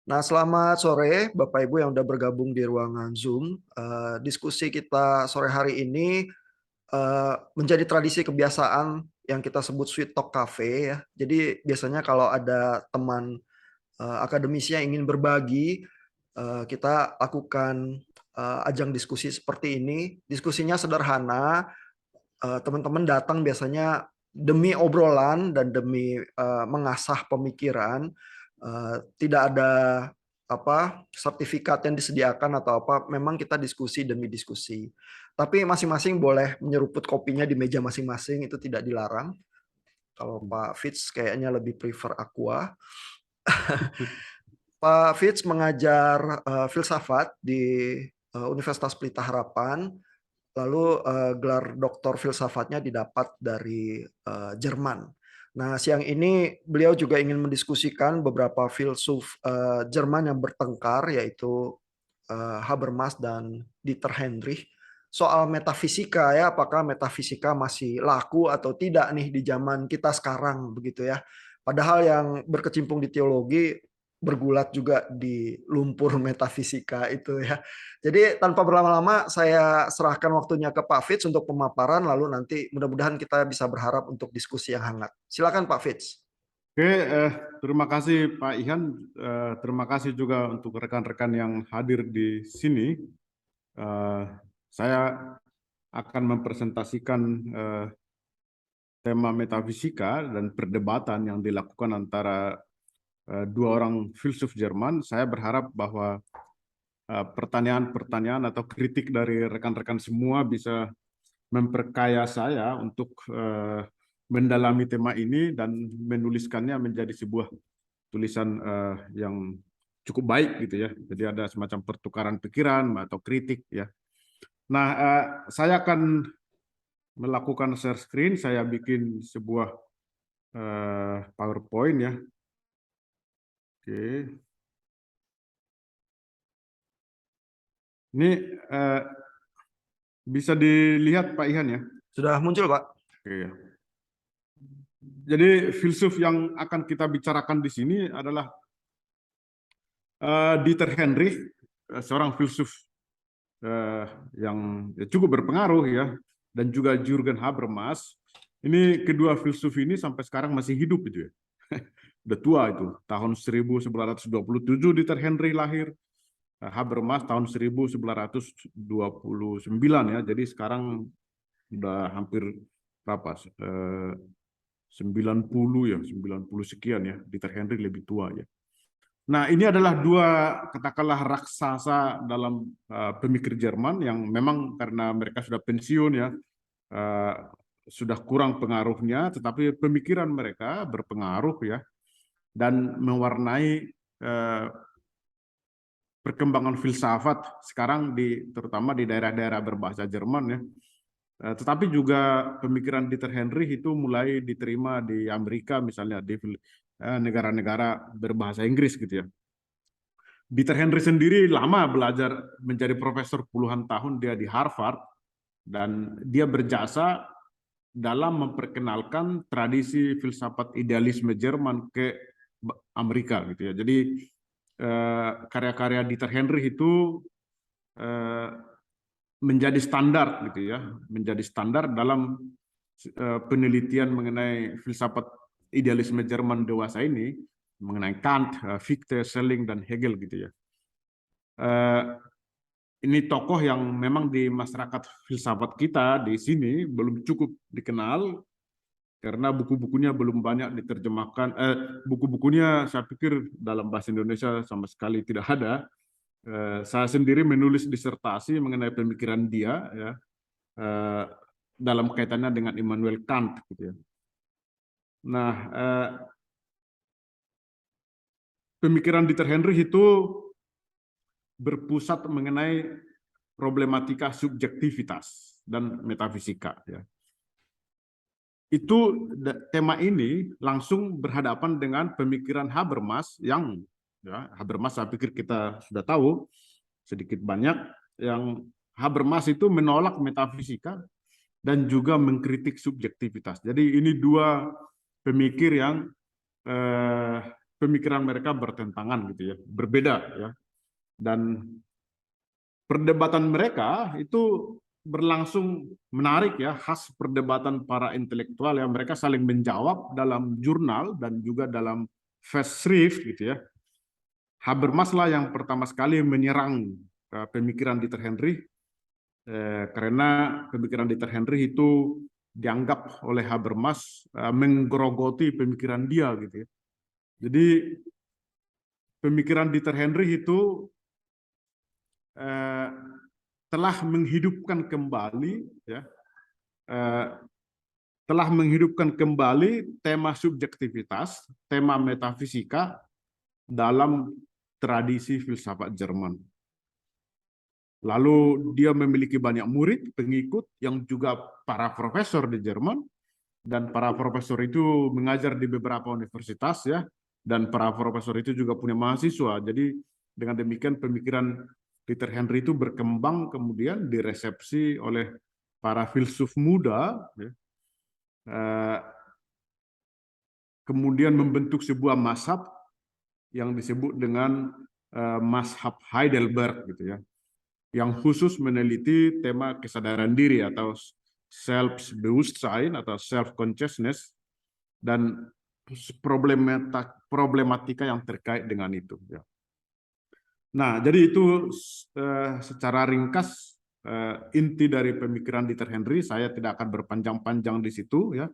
Nah, selamat sore Bapak Ibu yang udah bergabung di ruangan Zoom. Diskusi kita sore hari ini menjadi tradisi kebiasaan yang kita sebut Sweet Talk Cafe ya. Jadi biasanya kalau ada teman akademisi yang ingin berbagi, kita lakukan ajang diskusi seperti ini. Diskusinya sederhana, teman-teman datang biasanya demi obrolan dan demi mengasah pemikiran. Tidak ada sertifikat yang disediakan atau apa, memang kita diskusi demi diskusi. Tapi masing-masing boleh menyeruput kopinya di meja masing-masing, itu tidak dilarang. Kalau Pak Fitz kayaknya lebih prefer aqua. Pak Fitz mengajar filsafat di Universitas Pelita Harapan. Lalu gelar doktor filsafatnya didapat dari Jerman. Nah, siang ini beliau juga ingin mendiskusikan beberapa filsuf Jerman yang bertengkar, yaitu Habermas dan Dieter Heinrich, soal metafisika ya, apakah metafisika masih laku atau tidak nih di zaman kita sekarang begitu ya. Padahal yang berkecimpung di teologi bergulat juga di lumpur metafisika itu ya. Jadi tanpa berlama-lama saya serahkan waktunya ke Pak Fitz untuk pemaparan, lalu nanti mudah-mudahan kita bisa berharap untuk diskusi yang hangat. Silakan Pak Fitz. Oke, terima kasih Pak Ihan. Terima kasih juga untuk rekan-rekan yang hadir di sini. Saya akan mempresentasikan tema metafisika dan perdebatan yang dilakukan antara dua orang filsuf Jerman. Saya berharap bahwa pertanyaan-pertanyaan atau kritik dari rekan-rekan semua bisa memperkaya saya untuk mendalami tema ini dan menuliskannya menjadi sebuah tulisan yang cukup baik gitu ya. Jadi ada semacam pertukaran pikiran atau kritik ya. Nah, saya akan melakukan share screen. Saya bikin sebuah PowerPoint ya. Oke. Ini bisa dilihat Pak Ihan ya. Sudah muncul Pak. Oke. Jadi filsuf yang akan kita bicarakan di sini adalah Dieter Heinrich, seorang filsuf yang cukup berpengaruh ya, dan juga Jürgen Habermas. Ini kedua filsuf ini sampai sekarang masih hidup gitu ya. Udah tua itu. Tahun 1927 Dieter Heinrich lahir. Habermas tahun 1929 ya. Jadi sekarang udah hampir berapa? 90 ya, 90 sekian ya. Dieter Heinrich lebih tua ya. Nah, ini adalah dua katakanlah raksasa dalam pemikir Jerman yang memang karena mereka sudah pensiun ya, sudah kurang pengaruhnya, tetapi pemikiran mereka berpengaruh ya dan mewarnai perkembangan filsafat sekarang terutama di daerah-daerah berbahasa Jerman ya. Tetapi juga pemikiran Dieter Heinrich itu mulai diterima di Amerika misalnya di negara-negara berbahasa Inggris gitu ya. Dieter Heinrich sendiri lama belajar menjadi profesor puluhan tahun dia di Harvard dan dia berjasa dalam memperkenalkan tradisi filsafat idealisme Jerman ke Amerika gitu ya. Jadi karya-karya Dieter Heinrich itu menjadi standar gitu ya, menjadi standar dalam penelitian mengenai filsafat idealisme Jerman dewasa ini, mengenai Kant, Fichte, Schelling dan Hegel gitu ya. Ini tokoh yang memang di masyarakat filsafat kita di sini belum cukup dikenal karena buku-bukunya belum banyak diterjemahkan. Buku-bukunya saya pikir dalam bahasa Indonesia sama sekali tidak ada. Saya sendiri menulis disertasi mengenai pemikiran dia ya, dalam kaitannya dengan Immanuel Kant gitu ya. Nah, pemikiran Dieter Heinrich itu berpusat mengenai problematika subjektivitas dan metafisika ya. Itu tema ini langsung berhadapan dengan pemikiran Habermas yang ya, Habermas saya pikir kita sudah tahu sedikit banyak, yang Habermas itu menolak metafisika dan juga mengkritik subjektivitas. Jadi ini dua pemikir yang pemikiran mereka bertentangan gitu ya, berbeda ya. Dan perdebatan mereka itu berlangsung menarik ya, khas perdebatan para intelektual ya. Mereka saling menjawab dalam jurnal dan juga dalam festschrift gitu ya. Habermas lah yang pertama sekali menyerang pemikiran Dieter Henry karena pemikiran Dieter Henry itu dianggap oleh Habermas menggerogoti pemikiran dia gitu ya. Jadi pemikiran Dieter Henry itu telah menghidupkan kembali ya, telah menghidupkan kembali tema subjektivitas, tema metafisika dalam tradisi filsafat Jerman. Lalu dia memiliki banyak murid, pengikut yang juga para profesor di Jerman, dan para profesor itu mengajar di beberapa universitas ya, dan para profesor itu juga punya mahasiswa. Jadi dengan demikian pemikiran Dieter Henry itu berkembang kemudian diresepsi oleh para filsuf muda ya. Kemudian membentuk sebuah mazhab yang disebut dengan mazhab Heidelberg gitu ya, yang khusus meneliti tema kesadaran diri atau Selbstbewusstsein atau self-consciousness dan problematika yang terkait dengan itu ya. Nah, jadi itu secara ringkas inti dari pemikiran Dieter Henry. Saya tidak akan berpanjang-panjang di situ ya.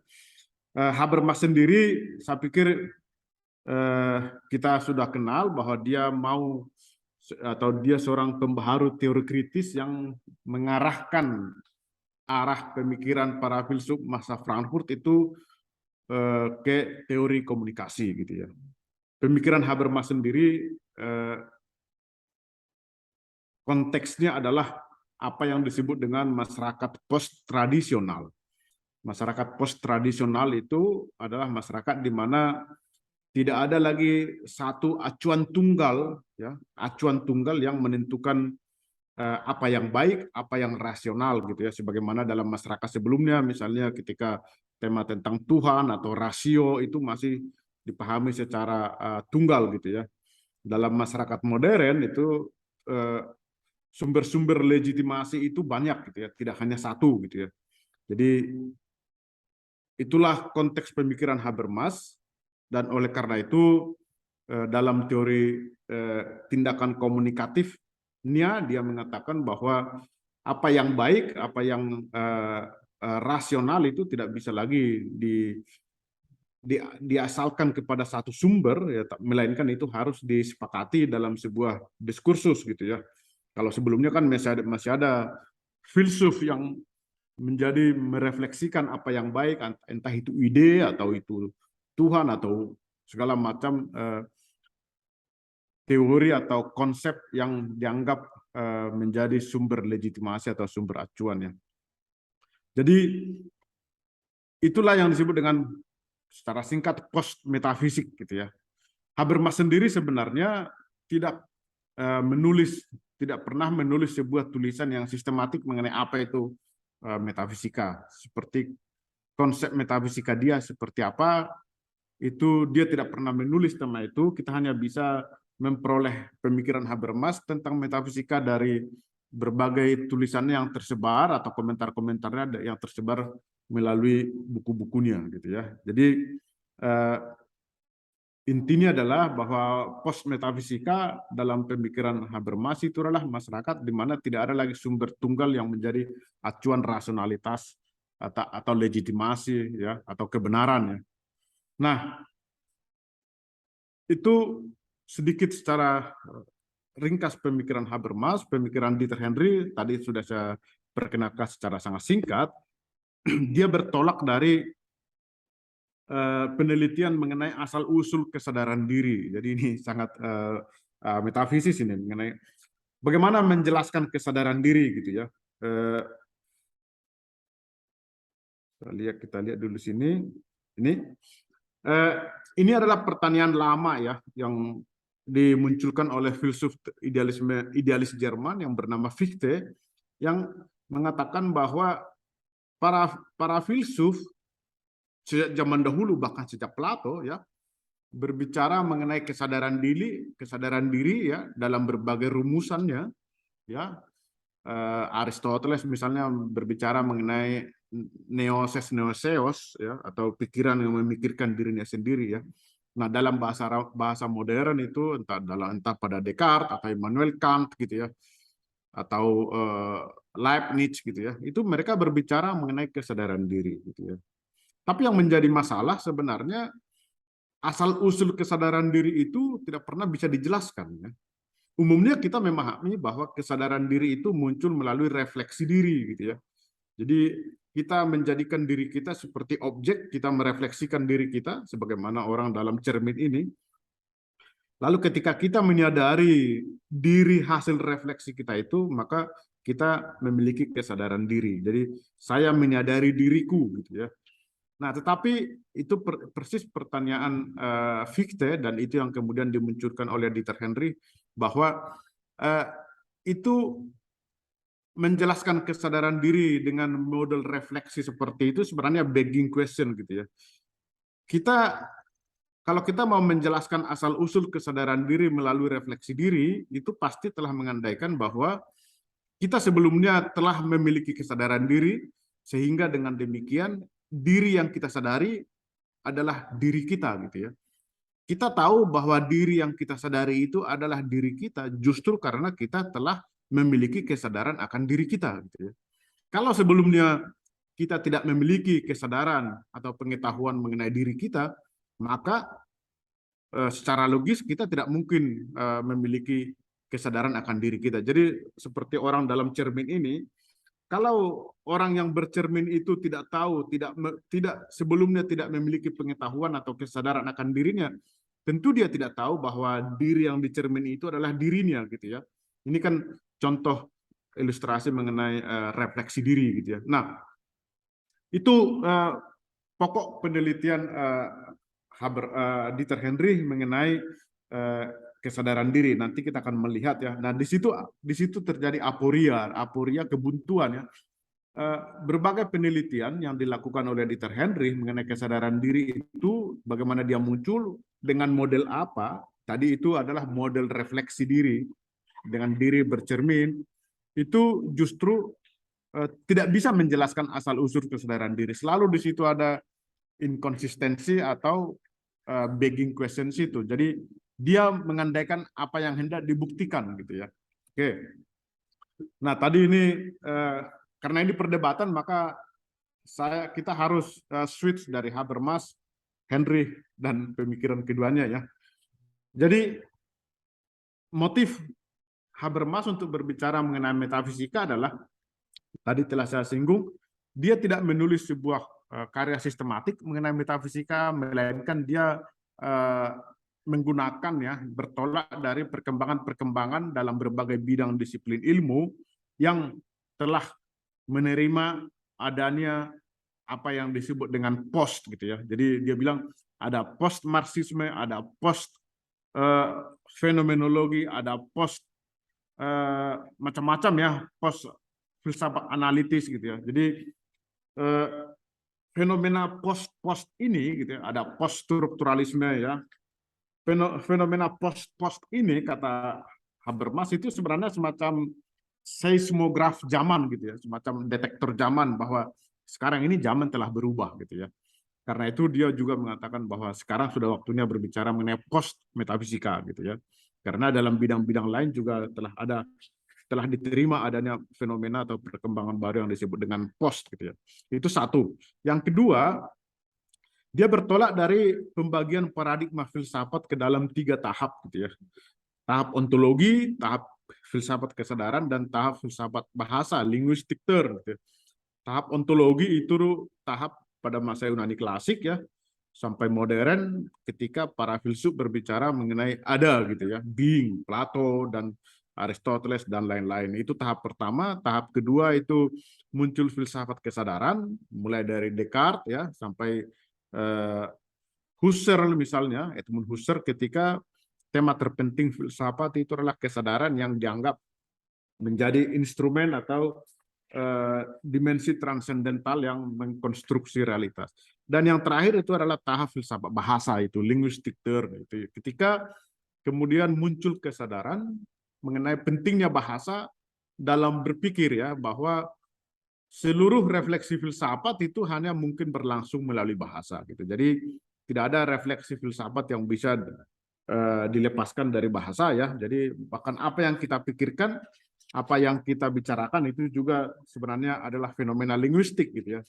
Habermas sendiri, saya pikir kita sudah kenal bahwa dia dia seorang pembaharu teori kritis yang mengarahkan arah pemikiran para filsuf masa Frankfurt itu ke teori komunikasi gitu ya. Pemikiran Habermas sendiri konteksnya adalah apa yang disebut dengan masyarakat post-tradisional. Masyarakat post-tradisional itu adalah masyarakat di mana tidak ada lagi satu acuan tunggal, ya, acuan tunggal yang menentukan apa yang baik, apa yang rasional gitu ya. Sebagaimana dalam masyarakat sebelumnya, misalnya ketika tema tentang Tuhan atau rasio itu masih dipahami secara tunggal gitu ya. Dalam masyarakat modern itu sumber-sumber legitimasi itu banyak gitu ya, tidak hanya satu gitu ya. Jadi itulah konteks pemikiran Habermas, dan oleh karena itu dalam teori tindakan komunikatifnya dia mengatakan bahwa apa yang baik, apa yang rasional itu tidak bisa lagi diasalkan kepada satu sumber ya, melainkan itu harus disepakati dalam sebuah diskursus gitu ya. Kalau sebelumnya kan masih ada filsuf yang menjadi merefleksikan apa yang baik, entah itu ide atau itu Tuhan atau segala macam teori atau konsep yang dianggap menjadi sumber legitimasi atau sumber acuan ya. Jadi itulah yang disebut dengan secara singkat post metafisik gitu ya. Habermas sendiri sebenarnya tidak tidak pernah menulis sebuah tulisan yang sistematik mengenai apa itu metafisika. Seperti konsep metafisika dia seperti apa, itu dia tidak pernah menulis tentang itu. Kita hanya bisa memperoleh pemikiran Habermas tentang metafisika dari berbagai tulisannya yang tersebar atau komentar-komentarnya yang tersebar melalui buku-bukunya gitu ya. Jadi intinya adalah bahwa post metafisika dalam pemikiran Habermas itu adalah masyarakat di mana tidak ada lagi sumber tunggal yang menjadi acuan rasionalitas atau legitimasi ya, atau kebenaran ya. Nah, itu sedikit secara ringkas pemikiran Habermas. Pemikiran Dieter Henry tadi sudah saya perkenalkan secara sangat singkat. Dia bertolak dari penelitian mengenai asal-usul kesadaran diri. Jadi ini sangat metafisis ini, mengenai bagaimana menjelaskan kesadaran diri gitu ya. Kita lihat dulu sini. Ini adalah pertanyaan lama ya, yang dimunculkan oleh filsuf idealis Jerman yang bernama Fichte, yang mengatakan bahwa para filsuf sejak zaman dahulu, bahkan sejak Plato ya, berbicara mengenai kesadaran diri ya dalam berbagai rumusannya ya. Aristoteles misalnya berbicara mengenai neoses ya, atau pikiran yang memikirkan dirinya sendiri ya. Nah, dalam bahasa modern itu entah pada Descartes atau Immanuel Kant gitu ya, atau Leibniz gitu ya, itu mereka berbicara mengenai kesadaran diri gitu ya. Tapi yang menjadi masalah sebenarnya asal usul kesadaran diri itu tidak pernah bisa dijelaskan ya. Umumnya kita memahami bahwa kesadaran diri itu muncul melalui refleksi diri gitu ya. Jadi kita menjadikan diri kita seperti objek, kita merefleksikan diri kita sebagaimana orang dalam cermin ini. Lalu ketika kita menyadari diri hasil refleksi kita itu, maka kita memiliki kesadaran diri. Jadi saya menyadari diriku gitu ya. Nah, tetapi itu persis pertanyaan Fichte, dan itu yang kemudian dimunculkan oleh Dieter Henry, bahwa itu menjelaskan kesadaran diri dengan model refleksi seperti itu sebenarnya begging question gitu ya. Kalau kita mau menjelaskan asal-usul kesadaran diri melalui refleksi diri, itu pasti telah mengandaikan bahwa kita sebelumnya telah memiliki kesadaran diri, sehingga dengan demikian diri yang kita sadari adalah diri kita gitu ya. Kita tahu bahwa diri yang kita sadari itu adalah diri kita justru karena kita telah memiliki kesadaran akan diri kita gitu ya. Kalau sebelumnya kita tidak memiliki kesadaran atau pengetahuan mengenai diri kita, maka secara logis kita tidak mungkin memiliki kesadaran akan diri kita. Jadi seperti orang dalam cermin ini, kalau orang yang bercermin itu tidak tahu, tidak sebelumnya tidak memiliki pengetahuan atau kesadaran akan dirinya, tentu dia tidak tahu bahwa diri yang dicermin itu adalah dirinya gitu ya. Ini kan contoh ilustrasi mengenai refleksi diri gitu ya. Nah, itu pokok penelitian Dieter Henry mengenai kesadaran diri. Nanti kita akan melihat ya. Nah, di situ terjadi aporia kebuntuan ya. Berbagai penelitian yang dilakukan oleh Dieter Henry mengenai kesadaran diri itu, bagaimana dia muncul, dengan model apa. Tadi itu adalah model refleksi diri dengan diri bercermin, itu justru tidak bisa menjelaskan asal usul kesadaran diri. Selalu di situ ada inkonsistensi atau begging questions itu. Jadi dia mengandaikan apa yang hendak dibuktikan gitu ya. Oke. Nah, tadi ini karena ini perdebatan, maka kita harus switch dari Habermas, Henry, dan pemikiran keduanya ya. Jadi motif Habermas untuk berbicara mengenai metafisika adalah, tadi telah saya singgung, dia tidak menulis sebuah karya sistematik mengenai metafisika, melainkan dia menggunakan ya, bertolak dari perkembangan-perkembangan dalam berbagai bidang disiplin ilmu yang telah menerima adanya apa yang disebut dengan post gitu ya. Jadi dia bilang ada post marxisme, ada post fenomenologi, ada post macam-macam ya, post filsafat analitis gitu ya. Jadi fenomena post ini gitu ya, ada post strukturalisme ya. Fenomena post ini, kata Habermas, itu sebenarnya semacam seismograf zaman gitu ya, semacam detektor zaman, bahwa sekarang ini zaman telah berubah gitu ya. Karena itu dia juga mengatakan bahwa sekarang sudah waktunya berbicara mengenai post metafisika gitu ya. Karena dalam bidang-bidang lain juga telah diterima adanya fenomena atau perkembangan baru yang disebut dengan post gitu ya. Itu satu. Yang kedua, dia bertolak dari pembagian paradigma filsafat ke dalam 3 tahap gitu ya. Tahap ontologi, tahap filsafat kesadaran, dan tahap filsafat bahasa, linguistic term gitu ya. Tahap ontologi itu tahap pada masa Yunani klasik ya, sampai modern ketika para filsuf berbicara mengenai ada gitu ya, being, Plato dan Aristoteles dan lain-lain. Itu tahap pertama. Tahap kedua itu muncul filsafat kesadaran, mulai dari Descartes ya sampai Husserl misalnya, Edmund Husserl, ketika tema terpenting filsafat itu adalah kesadaran yang dianggap menjadi instrumen atau dimensi transendental yang mengkonstruksi realitas. Dan yang terakhir itu adalah tahap filsafat bahasa, itu linguistic theory. Itu ketika kemudian muncul kesadaran mengenai pentingnya bahasa dalam berpikir, ya, bahwa seluruh refleksi filsafat itu hanya mungkin berlangsung melalui bahasa, gitu. Jadi tidak ada refleksi filsafat yang bisa dilepaskan dari bahasa, ya. Jadi bahkan apa yang kita pikirkan, apa yang kita bicarakan itu juga sebenarnya adalah fenomena linguistik, gitu ya.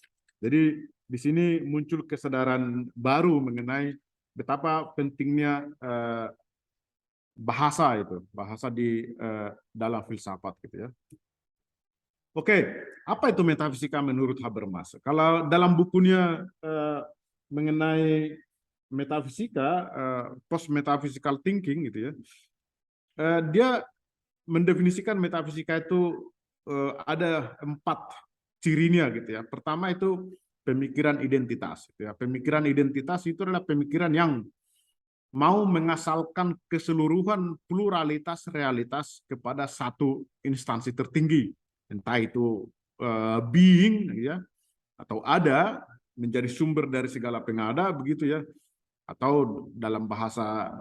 Jadi di sini muncul kesadaran baru mengenai betapa pentingnya bahasa di dalam filsafat, gitu ya. Oke, apa itu metafisika menurut Habermas? Kalau dalam bukunya mengenai metafisika, post metaphysical thinking, gitu ya, dia mendefinisikan metafisika itu ada 4 cirinya, gitu ya. Pertama itu pemikiran identitas, gitu ya. Pemikiran identitas itu adalah pemikiran yang mau mengasalkan keseluruhan pluralitas realitas kepada satu instansi tertinggi, entah itu being, ya, atau ada, menjadi sumber dari segala pengada, begitu ya, atau dalam bahasa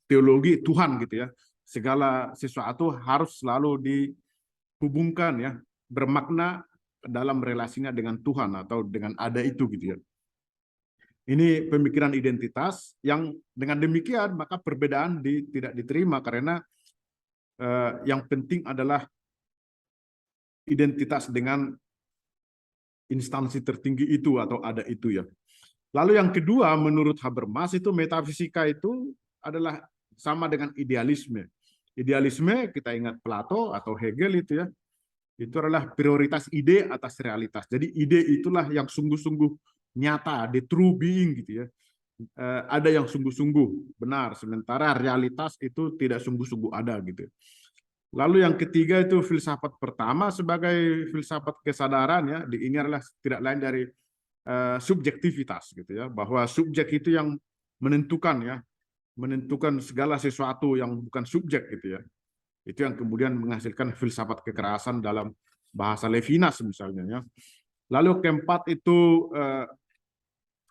teologi Tuhan, gitu ya. Segala sesuatu harus selalu dihubungkan, ya, bermakna dalam relasinya dengan Tuhan atau dengan ada itu, gitu ya. Ini pemikiran identitas yang dengan demikian maka perbedaan tidak diterima, karena yang penting adalah identitas dengan instansi tertinggi itu atau ada itu, ya. Lalu yang kedua, menurut Habermas itu metafisika itu adalah sama dengan idealisme. Idealisme, kita ingat Plato atau Hegel itu, ya, itu adalah prioritas ide atas realitas. Jadi ide itulah yang sungguh-sungguh nyata, the true being, gitu ya. Ada yang sungguh-sungguh benar, sementara realitas itu tidak sungguh-sungguh ada, gitu. Lalu yang ketiga itu filsafat pertama sebagai filsafat kesadaran, ya. Ini adalah tidak lain dari subjektivitas, gitu ya, bahwa subjek itu yang menentukan, ya, menentukan segala sesuatu yang bukan subjek, gitu ya. Itu yang kemudian menghasilkan filsafat kekerasan dalam bahasa Levinas misalnya, ya. Lalu keempat itu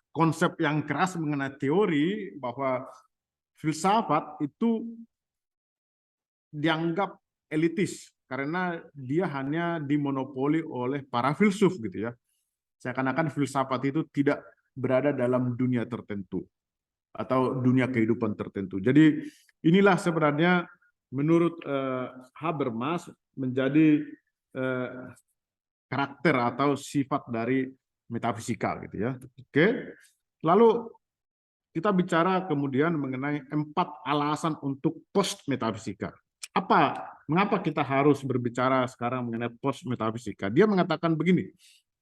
konsep yang keras mengenai teori, bahwa filsafat itu dianggap elitis karena dia hanya dimonopoli oleh para filsuf, gitu ya. Seakan-akan filsafat itu tidak berada dalam dunia tertentu atau dunia kehidupan tertentu. Jadi inilah sebenarnya menurut Habermas menjadi karakter atau sifat dari metafisika, gitu ya. Oke. Lalu kita bicara kemudian mengenai 4 alasan untuk post metafisika. Mengapa kita harus berbicara sekarang mengenai post metafisika? Dia mengatakan begini,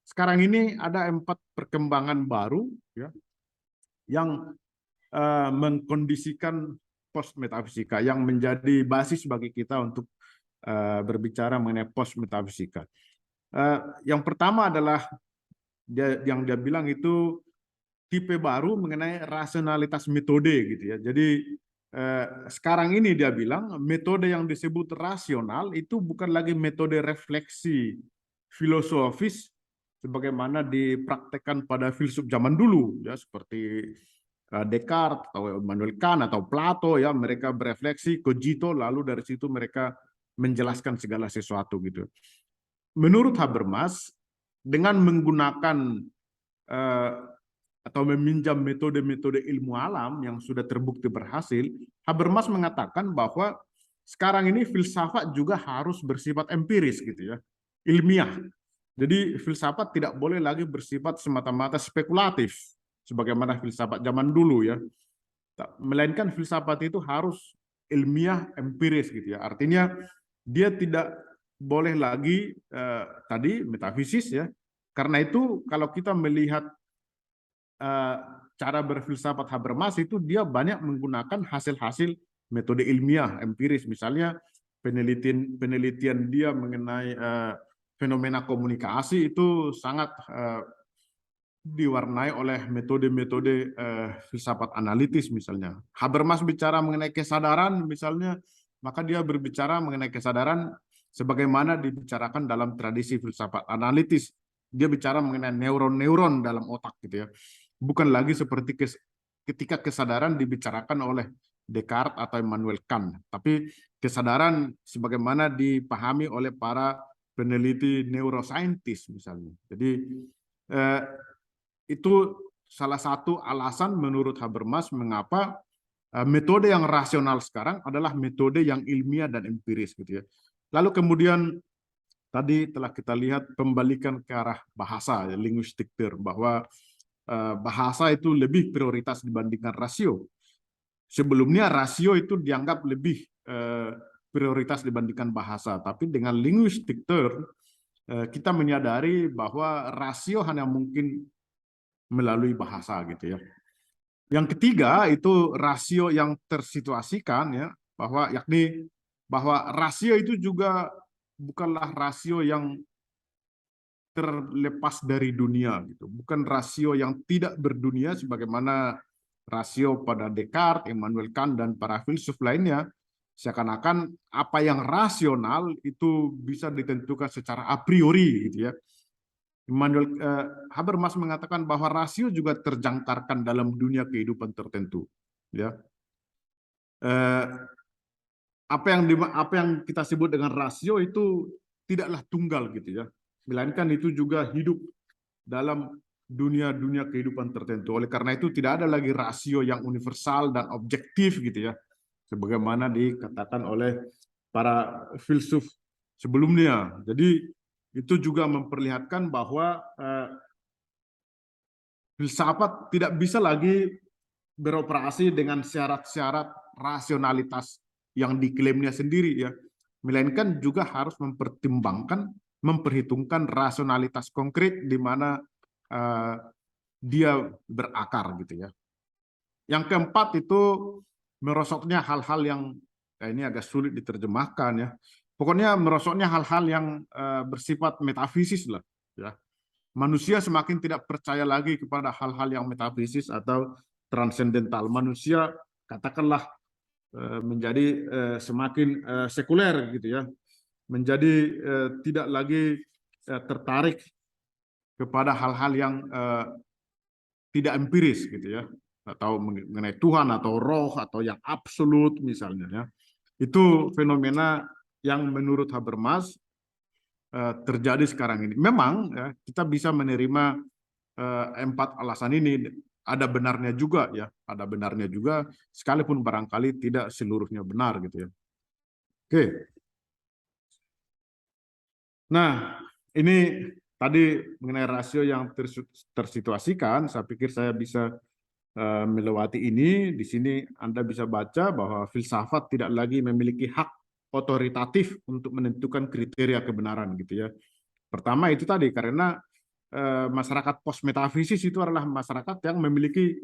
sekarang ini ada 4 perkembangan baru, ya, yang mengkondisikan post metafisika, yang menjadi basis bagi kita untuk berbicara mengenai post metafisika. Yang pertama adalah yang dia bilang itu tipe baru mengenai rasionalitas metode, gitu ya. Jadi sekarang ini dia bilang metode yang disebut rasional itu bukan lagi metode refleksi filosofis sebagaimana dipraktekkan pada filsuf zaman dulu, ya, seperti Descartes atau Immanuel Kant atau Plato, ya. Mereka berefleksi, cogito, lalu dari situ mereka menjelaskan segala sesuatu, gitu. Menurut Habermas, dengan menggunakan atau meminjam metode-metode ilmu alam yang sudah terbukti berhasil, Habermas mengatakan bahwa sekarang ini filsafat juga harus bersifat empiris, gitu ya, ilmiah. Jadi filsafat tidak boleh lagi bersifat semata-mata spekulatif sebagaimana filsafat zaman dulu, ya. Melainkan filsafat itu harus ilmiah, empiris, gitu ya. Artinya dia tidak boleh lagi tadi metafisis, ya. Karena itu kalau kita melihat cara berfilsafat Habermas itu dia banyak menggunakan hasil-hasil metode ilmiah, empiris. Misalnya penelitian dia mengenai fenomena komunikasi itu sangat diwarnai oleh metode-metode filsafat analitis misalnya. Habermas bicara mengenai kesadaran misalnya, maka dia berbicara mengenai kesadaran sebagaimana dibicarakan dalam tradisi filsafat analitis. Dia bicara mengenai neuron-neuron dalam otak gitu ya. Bukan lagi seperti ketika kesadaran dibicarakan oleh Descartes atau Immanuel Kant, tapi kesadaran sebagaimana dipahami oleh para peneliti neuroscientist misalnya. Jadi itu salah satu alasan menurut Habermas mengapa metode yang rasional sekarang adalah metode yang ilmiah dan empiris gitu ya. Lalu kemudian tadi telah kita lihat pembalikan ke arah bahasa, ya, linguistic term, bahwa bahasa itu lebih prioritas dibandingkan rasio. Sebelumnya rasio itu dianggap lebih prioritas dibandingkan bahasa, tapi dengan linguistic term kita menyadari bahwa rasio hanya mungkin melalui bahasa gitu ya. Yang ketiga itu rasio yang tersituasikan ya, yakni bahwa rasio itu juga bukanlah rasio yang terlepas dari dunia gitu. Bukan rasio yang tidak berdunia sebagaimana rasio pada Descartes, Immanuel Kant dan para filsuf lainnya. Seakan-akan apa yang rasional itu bisa ditentukan secara a priori gitu ya. Habermas mengatakan bahwa rasio juga terjangkarkan dalam dunia kehidupan tertentu. Ya, apa yang kita sebut dengan rasio itu tidaklah tunggal gitu ya, melainkan itu juga hidup dalam dunia-dunia kehidupan tertentu. Oleh karena itu tidak ada lagi rasio yang universal dan objektif gitu ya, sebagaimana dikatakan oleh para filsuf sebelumnya. Jadi itu juga memperlihatkan bahwa filsafat tidak bisa lagi beroperasi dengan syarat-syarat rasionalitas yang diklaimnya sendiri ya, melainkan juga harus memperhitungkan rasionalitas konkret di mana dia berakar gitu ya. Yang keempat itu merosotnya hal-hal yang ini agak sulit diterjemahkan ya. Pokoknya merosotnya hal-hal yang bersifat metafisis lah ya. Manusia semakin tidak percaya lagi kepada hal-hal yang metafisis atau transendental. Manusia katakanlah menjadi semakin sekuler gitu ya. Menjadi tidak lagi tertarik kepada hal-hal yang tidak empiris gitu ya, atau mengenai Tuhan atau roh atau yang absolut misalnya ya. Itu fenomena yang menurut Habermas terjadi sekarang ini. Memang ya, kita bisa menerima empat alasan ini, ada benarnya juga ya, ada benarnya juga sekalipun barangkali tidak seluruhnya benar gitu ya. Oke. Nah, ini tadi mengenai rasio yang tersituasikan, saya pikir saya bisa melewati ini. Di sini Anda bisa baca bahwa filsafat tidak lagi memiliki hak otoritatif untuk menentukan kriteria kebenaran gitu ya. Pertama itu tadi karena masyarakat post metafisis itu adalah masyarakat yang memiliki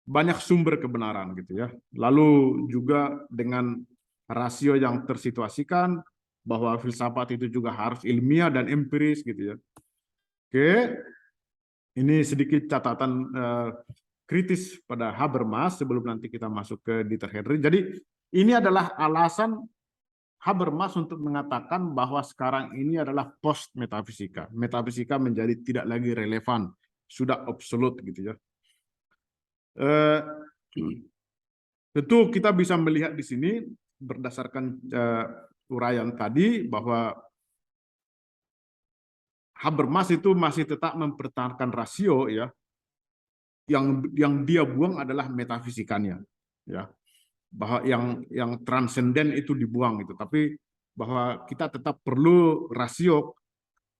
banyak sumber kebenaran gitu ya. Lalu juga dengan rasio yang tersituasikan bahwa filsafat itu juga harus ilmiah dan empiris gitu ya. Oke. Ini sedikit catatan kritis pada Habermas sebelum nanti kita masuk ke Dieter Henry. Jadi ini adalah alasan Habermas untuk mengatakan bahwa sekarang ini adalah post metafisika. Metafisika menjadi tidak lagi relevan, sudah absolut gitu ya. Tentu kita bisa melihat di sini berdasarkan uraian tadi bahwa Habermas itu masih tetap mempertahankan rasio ya, yang dia buang adalah metafisikanya ya, bahwa yang transenden itu dibuang gitu, tapi bahwa kita tetap perlu rasio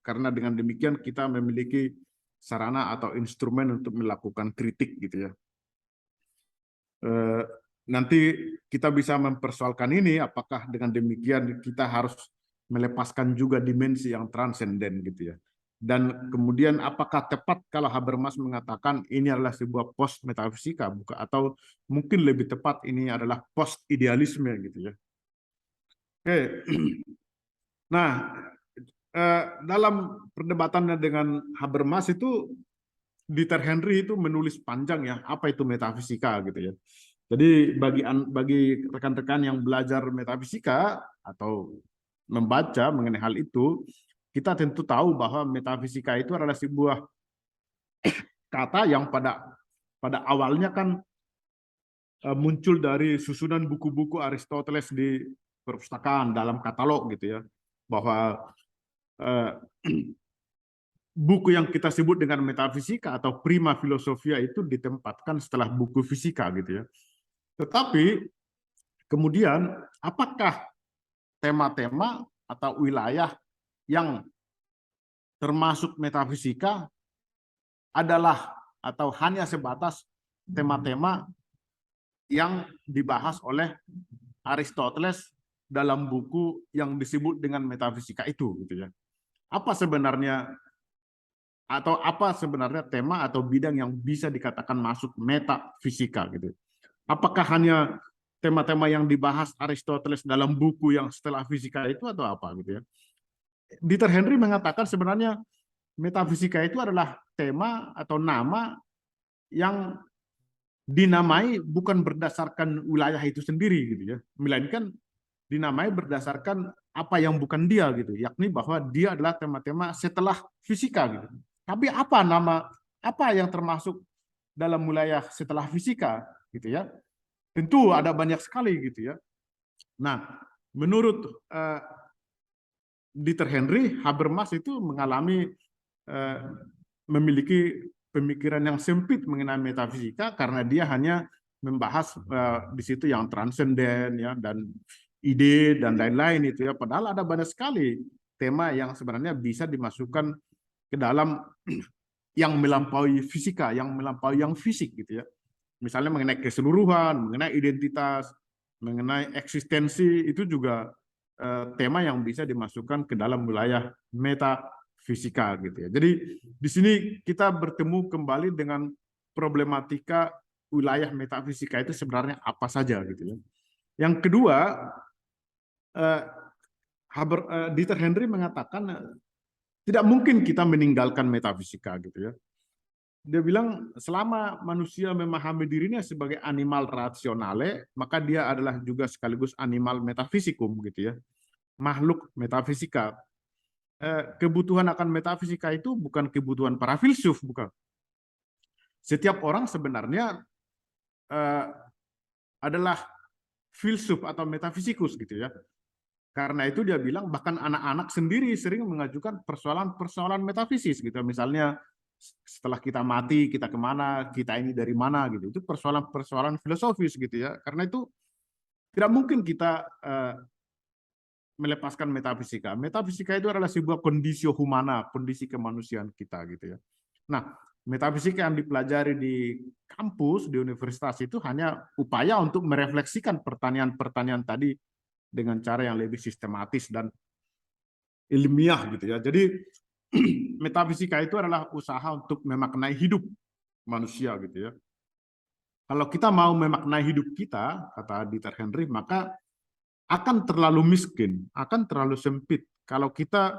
karena dengan demikian kita memiliki sarana atau instrumen untuk melakukan kritik gitu ya. Nanti kita bisa mempersoalkan ini, apakah dengan demikian kita harus melepaskan juga dimensi yang transenden gitu ya. Dan kemudian apakah tepat kalau Habermas mengatakan ini adalah sebuah post metafisika, atau mungkin lebih tepat ini adalah post idealisme gitu ya. Oke. Nah, dalam perdebatannya dengan Habermas itu Dieter Henry itu menulis panjang ya, apa itu metafisika gitu ya. Jadi bagi rekan-rekan yang belajar metafisika atau membaca mengenai hal itu, kita tentu tahu bahwa metafisika itu adalah sebuah kata yang pada awalnya kan muncul dari susunan buku-buku Aristoteles di perpustakaan dalam katalog gitu ya, bahwa buku yang kita sebut dengan metafisika atau prima filosofia itu ditempatkan setelah buku fisika gitu ya. Tetapi kemudian apakah tema-tema atau wilayah yang termasuk metafisika adalah atau hanya sebatas tema-tema yang dibahas oleh Aristoteles dalam buku yang disebut dengan metafisika itu gitu ya. Apa sebenarnya tema atau bidang yang bisa dikatakan masuk metafisika gitu. Apakah hanya tema-tema yang dibahas Aristoteles dalam buku yang setelah fisika itu atau apa gitu ya. Dieter Henry mengatakan sebenarnya metafisika itu adalah tema atau nama yang dinamai bukan berdasarkan wilayah itu sendiri gitu ya, melainkan dinamai berdasarkan apa yang bukan dia gitu, yakni bahwa dia adalah tema-tema setelah fisika gitu. Tapi apa yang termasuk dalam wilayah setelah fisika gitu ya? Tentu ada banyak sekali gitu ya. Nah, menurut Dieter Henry, Habermas itu memiliki pemikiran yang sempit mengenai metafisika karena dia hanya membahas di situ yang transenden ya, dan ide dan lain-lain itu ya. Padahal ada banyak sekali tema yang sebenarnya bisa dimasukkan ke dalam yang melampaui fisika, yang melampaui yang fisik gitu ya. Misalnya mengenai keseluruhan, mengenai identitas, mengenai eksistensi, itu juga tema yang bisa dimasukkan ke dalam wilayah metafisika gitu ya. Jadi di sini kita bertemu kembali dengan problematika wilayah metafisika itu sebenarnya apa saja gitu ya. Yang kedua, Dieter Henry mengatakan tidak mungkin kita meninggalkan metafisika gitu ya. Dia bilang selama manusia memahami dirinya sebagai animal rationale, maka dia adalah juga sekaligus animal metafisikum gitu ya, makhluk metafisika. Kebutuhan akan metafisika itu bukan kebutuhan para filsuf, bukan. Setiap orang sebenarnya adalah filsuf atau metafisikus gitu ya. Karena itu dia bilang bahkan anak-anak sendiri sering mengajukan persoalan-persoalan metafisis gitu. Misalnya setelah kita mati kita kemana, kita ini dari mana gitu. Itu persoalan-persoalan filosofis gitu ya. Karena itu tidak mungkin kita melepaskan metafisika. Metafisika itu adalah sebuah kondisi humana, kondisi kemanusiaan kita gitu ya. Nah, metafisika yang dipelajari di kampus, di universitas itu hanya upaya untuk merefleksikan pertanyaan-pertanyaan tadi dengan cara yang lebih sistematis dan ilmiah gitu ya. Jadi metafisika itu adalah usaha untuk memaknai hidup manusia gitu ya. Kalau kita mau memaknai hidup kita, kata Dieter Henry, maka akan terlalu miskin, akan terlalu sempit kalau kita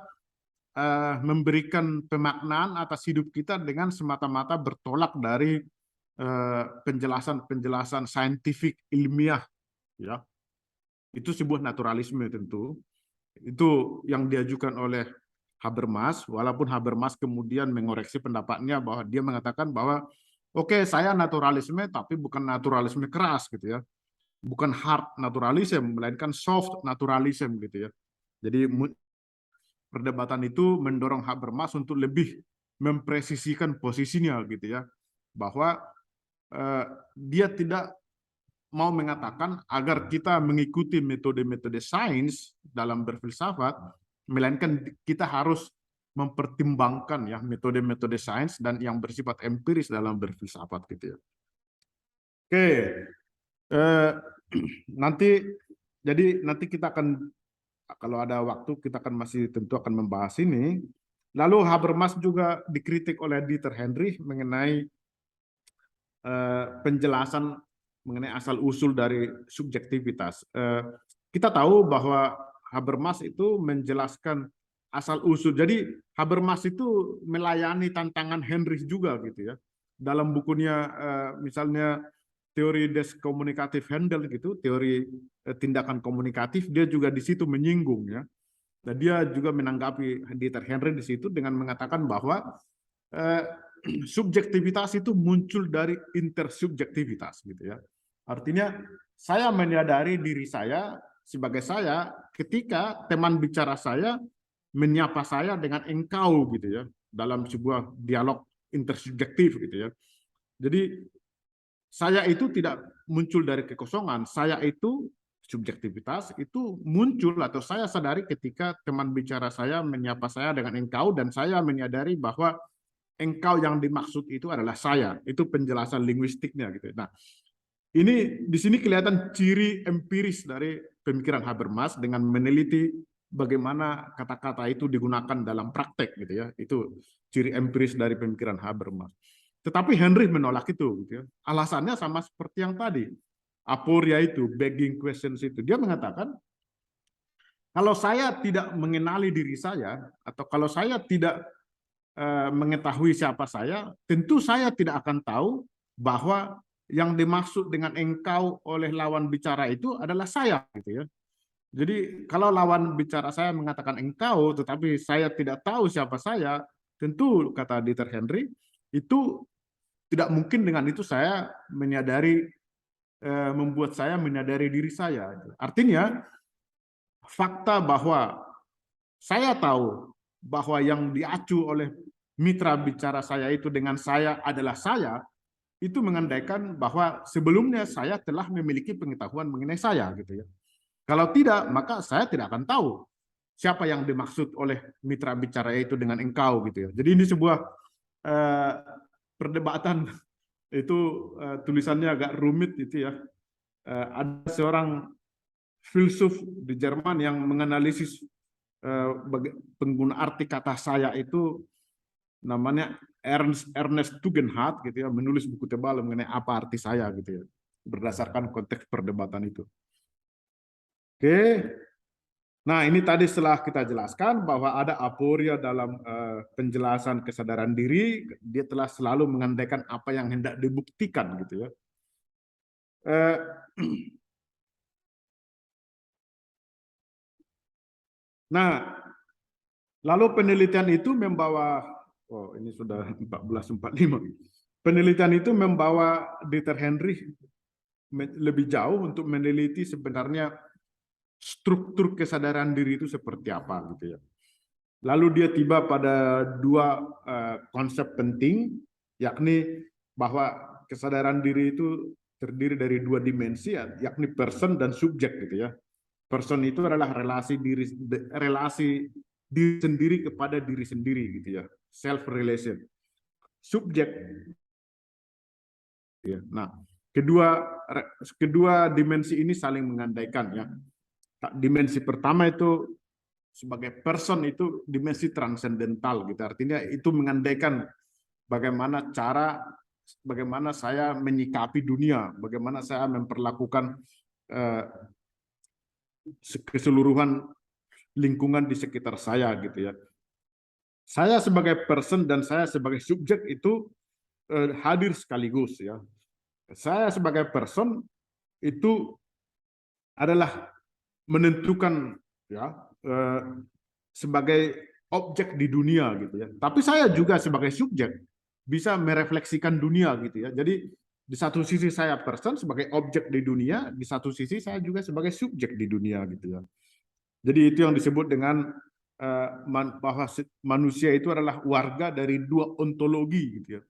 memberikan pemaknaan atas hidup kita dengan semata-mata bertolak dari penjelasan-penjelasan saintifik ilmiah ya. Itu sebuah naturalisme tentu. Itu yang diajukan oleh Habermas, walaupun Habermas kemudian mengoreksi pendapatnya bahwa dia mengatakan bahwa oke, saya naturalisme tapi bukan naturalisme keras gitu ya. Bukan hard naturalism, melainkan soft naturalism gitu ya. Jadi perdebatan itu mendorong Habermas untuk lebih mempresisikan posisinya gitu ya. Bahwa dia tidak mau mengatakan agar kita mengikuti metode-metode sains dalam berfilsafat, melainkan kita harus mempertimbangkan ya metode-metode sains dan yang bersifat empiris dalam berfilsafat gitu ya. Oke, nanti kita akan, kalau ada waktu kita akan masih tentu akan membahas ini. Lalu Habermas juga dikritik oleh Dieter Henry mengenai penjelasan mengenai asal-usul dari subjektivitas. Kita tahu bahwa Habermas itu menjelaskan asal-usul. Jadi Habermas itu melayani tantangan Henry juga gitu ya. Dalam bukunya misalnya teori des komunikatif Handel gitu, teori tindakan komunikatif, dia juga di situ menyinggung ya Dan dia juga menanggapi Dieter Henry di situ dengan mengatakan bahwa subjektivitas itu muncul dari intersubjektivitas gitu ya. Artinya saya menyadari diri saya sebagai saya ketika teman bicara saya menyapa saya dengan engkau gitu ya, dalam sebuah dialog intersubjektif gitu ya. Jadi saya itu tidak muncul dari kekosongan, saya itu subjektivitas itu muncul atau saya sadari ketika teman bicara saya menyapa saya dengan engkau dan saya menyadari bahwa engkau yang dimaksud itu adalah saya. Itu penjelasan linguistiknya gitu. Nah, ini di sini kelihatan ciri empiris dari pemikiran Habermas dengan meneliti bagaimana kata-kata itu digunakan dalam praktek gitu ya. Itu ciri empiris dari pemikiran Habermas. Tetapi Henry menolak itu gitu ya. Alasannya sama seperti yang tadi. Aporia itu, begging questions itu. Dia mengatakan, kalau saya tidak mengenali diri saya, atau kalau saya tidak mengetahui siapa saya, tentu saya tidak akan tahu bahwa yang dimaksud dengan engkau oleh lawan bicara itu adalah saya, gitu ya. Jadi kalau lawan bicara saya mengatakan engkau, tetapi saya tidak tahu siapa saya, tentu kata Dieter Henry, itu tidak mungkin dengan itu saya menyadari membuat saya menyadari diri saya. Artinya fakta bahwa saya tahu bahwa yang diacu oleh mitra bicara saya itu dengan saya adalah saya, itu mengandaikan bahwa sebelumnya saya telah memiliki pengetahuan mengenai saya gitu ya. Kalau tidak, maka saya tidak akan tahu siapa yang dimaksud oleh mitra bicara itu dengan engkau gitu ya. Jadi ini sebuah perdebatan itu tulisannya agak rumit itu ya. Ada seorang filsuf di Jerman yang menganalisis pengguna arti kata saya itu, namanya Ernest Tugendhat gitu ya, menulis buku tebal mengenai apa arti saya gitu ya, berdasarkan konteks perdebatan itu. Oke. Nah, ini tadi setelah kita jelaskan bahwa ada aporia dalam penjelasan kesadaran diri, dia telah selalu mengandaikan apa yang hendak dibuktikan gitu ya. Nah, lalu penelitian itu membawa, oh ini sudah 14.45. Penelitian itu membawa Dieter Henry lebih jauh untuk meneliti sebenarnya struktur kesadaran diri itu seperti apa gitu ya. Lalu dia tiba pada dua konsep penting, yakni bahwa kesadaran diri itu terdiri dari dua dimensi, yakni person dan subjek gitu ya. Person itu adalah relasi diri sendiri kepada diri sendiri gitu ya, self relation. Subjek ya. Nah, kedua dimensi ini saling mengandaikan ya. Dimensi pertama itu sebagai person itu dimensi transendental gitu. Artinya itu mengandaikan bagaimana saya menyikapi dunia, bagaimana saya memperlakukan keseluruhan lingkungan di sekitar saya gitu ya. Saya sebagai person dan saya sebagai subjek itu hadir sekaligus ya. Saya sebagai person itu adalah menentukan ya sebagai objek di dunia gitu ya. Tapi saya juga sebagai subjek bisa merefleksikan dunia gitu ya. Jadi di satu sisi saya person sebagai objek di dunia, di satu sisi saya juga sebagai subjek di dunia gitu ya. Jadi itu yang disebut dengan bahwa manusia itu adalah warga dari dua ontologi gitu ya.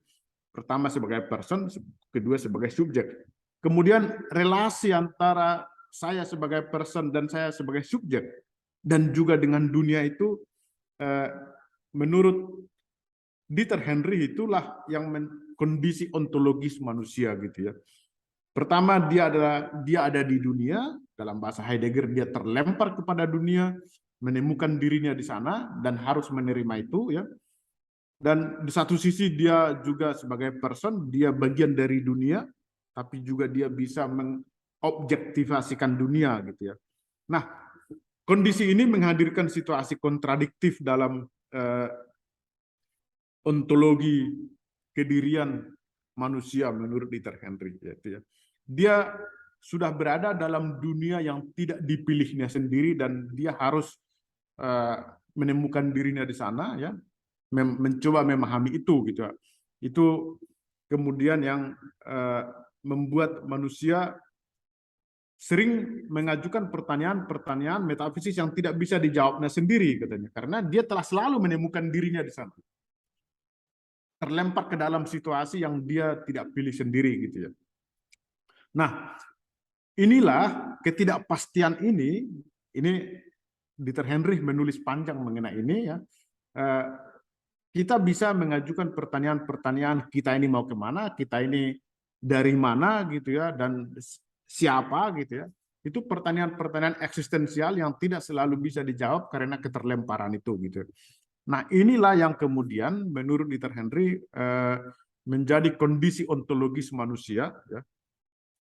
Pertama sebagai person, kedua sebagai subjek. Kemudian relasi antara saya sebagai person dan saya sebagai subjek dan juga dengan dunia itu menurut Dieter Henry itulah yang kondisi ontologis manusia gitu ya. Pertama dia ada di dunia, dalam bahasa Heidegger dia terlempar kepada dunia, menemukan dirinya di sana dan harus menerima itu ya. Dan di satu sisi dia juga sebagai person, dia bagian dari dunia, tapi juga dia bisa mengobjektivasikan dunia gitu ya. Nah, kondisi ini menghadirkan situasi kontradiktif dalam ontologi kedirian manusia menurut Dieter Henry gitu ya. Dia sudah berada dalam dunia yang tidak dipilihnya sendiri dan dia harus eh, menemukan dirinya di sana, ya, mencoba memahami itu, gitu ya. Itu kemudian yang membuat manusia sering mengajukan pertanyaan-pertanyaan metafisis yang tidak bisa dijawabnya sendiri, katanya, karena dia telah selalu menemukan dirinya di sana, terlempar ke dalam situasi yang dia tidak pilih sendiri, gitu ya. Nah, inilah ketidakpastian ini Dieter Henry menulis panjang mengenai ini, ya. Eh, kita bisa mengajukan pertanyaan-pertanyaan, kita ini mau kemana, kita ini dari mana, gitu ya, dan siapa, gitu ya. Itu pertanyaan-pertanyaan eksistensial yang tidak selalu bisa dijawab karena keterlemparan itu, gitu. Nah, inilah yang kemudian menurut Dieter Henry menjadi kondisi ontologis manusia, ya,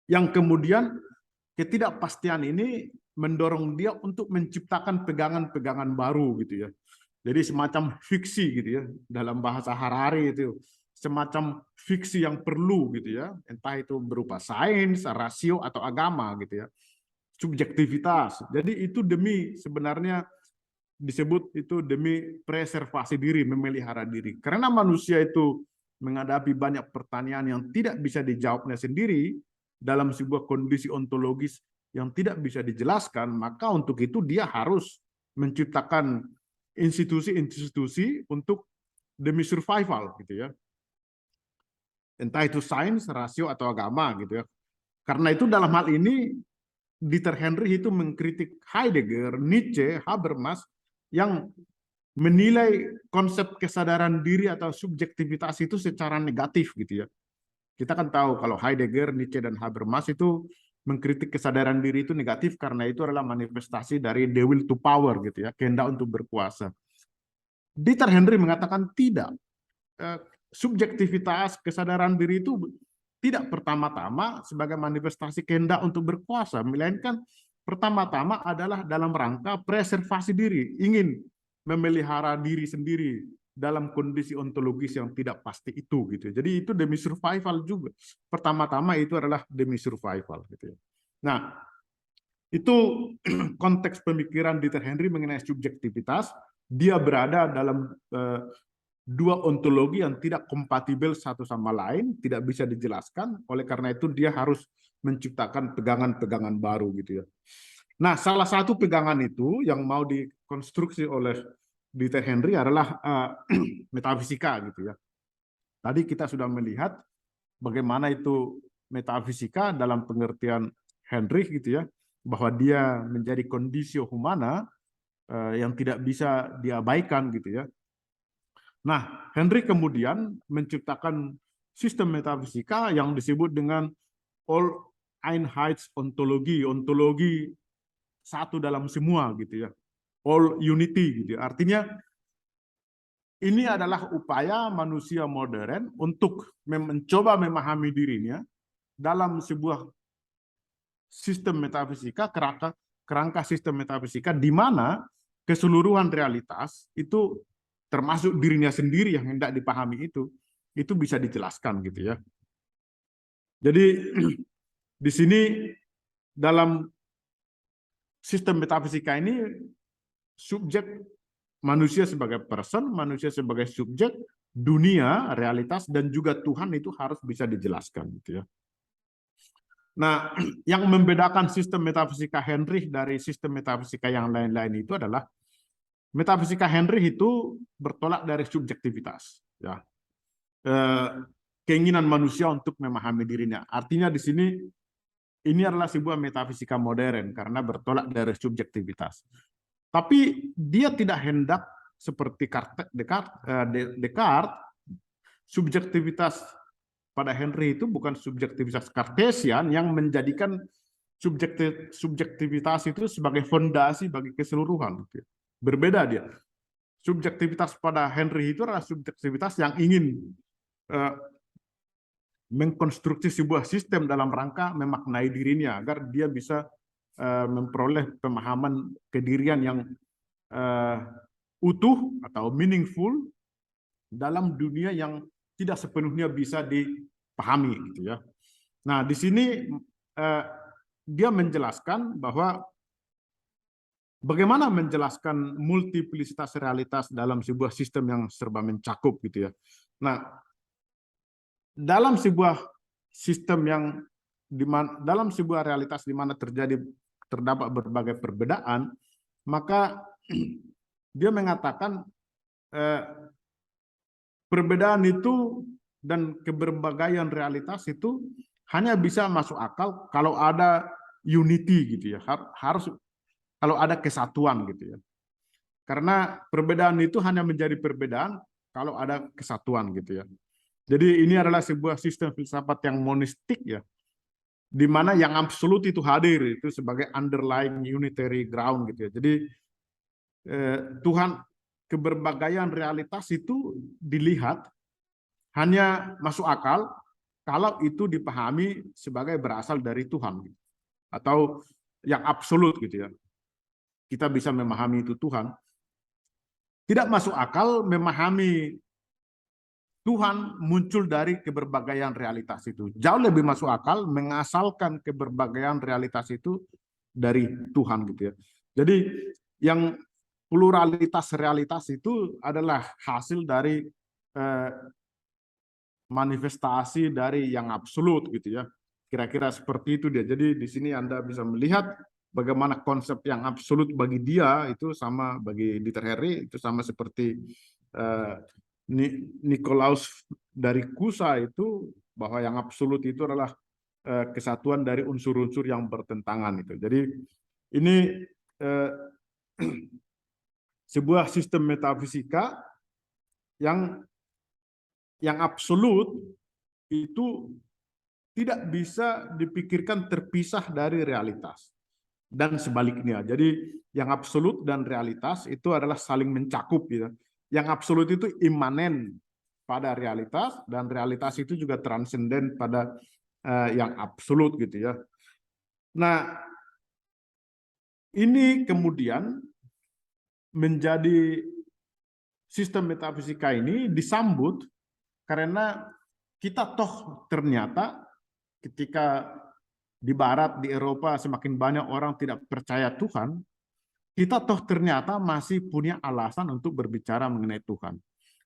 yang kemudian ketidakpastian ini mendorong dia untuk menciptakan pegangan-pegangan baru, gitu ya. Jadi semacam fiksi, gitu ya, dalam bahasa Harari itu semacam fiksi yang perlu, gitu ya, entah itu berupa sains, rasio, atau agama, gitu ya, subjektivitas. Jadi itu demi, sebenarnya disebut itu demi preservasi diri, memelihara diri. Karena manusia itu menghadapi banyak pertanyaan yang tidak bisa dijawabnya sendiri dalam sebuah kondisi ontologis yang tidak bisa dijelaskan, maka untuk itu dia harus menciptakan institusi-institusi untuk demi survival, gitu ya. Entah itu sains, rasio, atau agama, gitu ya. Karena itu dalam hal ini Dieter Henry itu mengkritik Heidegger, Nietzsche, Habermas yang menilai konsep kesadaran diri atau subjektivitas itu secara negatif, gitu ya. Kita kan tahu kalau Heidegger, Nietzsche, dan Habermas itu mengkritik kesadaran diri itu negatif karena itu adalah manifestasi dari the will to power, gitu ya, kehendak untuk berkuasa. Dieter Henry mengatakan tidak. Subjektivitas kesadaran diri itu tidak pertama-tama sebagai manifestasi kehendak untuk berkuasa, melainkan pertama-tama adalah dalam rangka preservasi diri, ingin memelihara diri sendiri dalam kondisi ontologis yang tidak pasti itu, gitu. Jadi itu demi survival juga. Pertama-tama itu adalah demi survival, gitu. Nah, itu konteks pemikiran Dieter Henry mengenai subjektivitas. Dia berada dalam dua ontologi yang tidak kompatibel satu sama lain, tidak bisa dijelaskan. Oleh karena itu dia harus menciptakan pegangan-pegangan baru, gitu ya. Nah, salah satu pegangan itu yang mau dikonstruksi oleh Dieter Henry adalah metafisika, gitu ya. Tadi kita sudah melihat bagaimana itu metafisika dalam pengertian Henry, gitu ya, bahwa dia menjadi kondisio humana yang tidak bisa diabaikan, gitu ya. Nah, Henry kemudian menciptakan sistem metafisika yang disebut dengan All-Einheitsontologie, ontologi satu dalam semua, gitu ya, all unity, gitu ya. Artinya ini adalah upaya manusia modern untuk mencoba memahami dirinya dalam sebuah sistem metafisika, kerangka sistem metafisika di mana keseluruhan realitas itu termasuk dirinya sendiri yang hendak dipahami itu bisa dijelaskan, gitu ya. Jadi di sini dalam sistem metafisika ini subjek manusia sebagai person, manusia sebagai subjek, dunia, realitas, dan juga Tuhan itu harus bisa dijelaskan, gitu ya. Nah, yang membedakan sistem metafisika Henry dari sistem metafisika yang lain-lain itu adalah metafisika Henry itu bertolak dari subjektivitas, ya. Keinginan manusia untuk memahami dirinya. Artinya di sini ini adalah sebuah metafisika modern karena bertolak dari subjektivitas. Tapi dia tidak hendak seperti Descartes, subjektivitas pada Henry itu bukan subjektivitas Cartesian yang menjadikan subjektivitas itu sebagai fondasi bagi keseluruhan. Berbeda dia. Subjektivitas pada Henry itu adalah subjektivitas yang ingin mengkonstruksi sebuah sistem dalam rangka memaknai dirinya agar dia bisa memperoleh pemahaman kedirian yang utuh atau meaningful dalam dunia yang tidak sepenuhnya bisa dipahami, gitu ya. Nah, di sini dia menjelaskan bahwa bagaimana menjelaskan multiplisitas realitas dalam sebuah sistem yang serba mencakup gitu ya. Nah, dalam sebuah sistem yang dalam sebuah realitas di mana terdapat berbagai perbedaan, maka dia mengatakan perbedaan itu dan keberbagaian realitas itu hanya bisa masuk akal kalau ada unity gitu ya. Harus kalau ada kesatuan gitu ya. Karena perbedaan itu hanya menjadi perbedaan kalau ada kesatuan gitu ya. Jadi ini adalah sebuah sistem filsafat yang monistik ya, di mana yang absolut itu hadir itu sebagai underlying unitary ground gitu ya. Jadi Tuhan, keberbagaian realitas itu dilihat hanya masuk akal kalau itu dipahami sebagai berasal dari Tuhan atau yang absolut gitu ya. Kita bisa memahami itu Tuhan. Tidak masuk akal memahami Tuhan muncul dari keberbagaian realitas itu. Jauh lebih masuk akal mengasalkan keberbagaian realitas itu dari Tuhan gitu ya. Jadi yang pluralitas realitas itu adalah hasil dari manifestasi dari yang absolut gitu ya. Kira-kira seperti itu dia. Jadi di sini Anda bisa melihat bagaimana konsep yang absolut bagi dia itu sama bagi Dieter Henry, itu sama seperti Nikolaus dari Kusa itu, bahwa yang absolut itu adalah kesatuan dari unsur-unsur yang bertentangan itu. Jadi ini sebuah sistem metafisika yang absolut itu tidak bisa dipikirkan terpisah dari realitas dan sebaliknya. Jadi yang absolut dan realitas itu adalah saling mencakup gitu. Yang absolut itu imanen pada realitas dan realitas itu juga transenden pada yang absolut gitu ya. Nah, ini kemudian menjadi sistem metafisika ini disambut karena kita toh ternyata ketika di Barat, di Eropa semakin banyak orang tidak percaya Tuhan, kita toh ternyata masih punya alasan untuk berbicara mengenai Tuhan.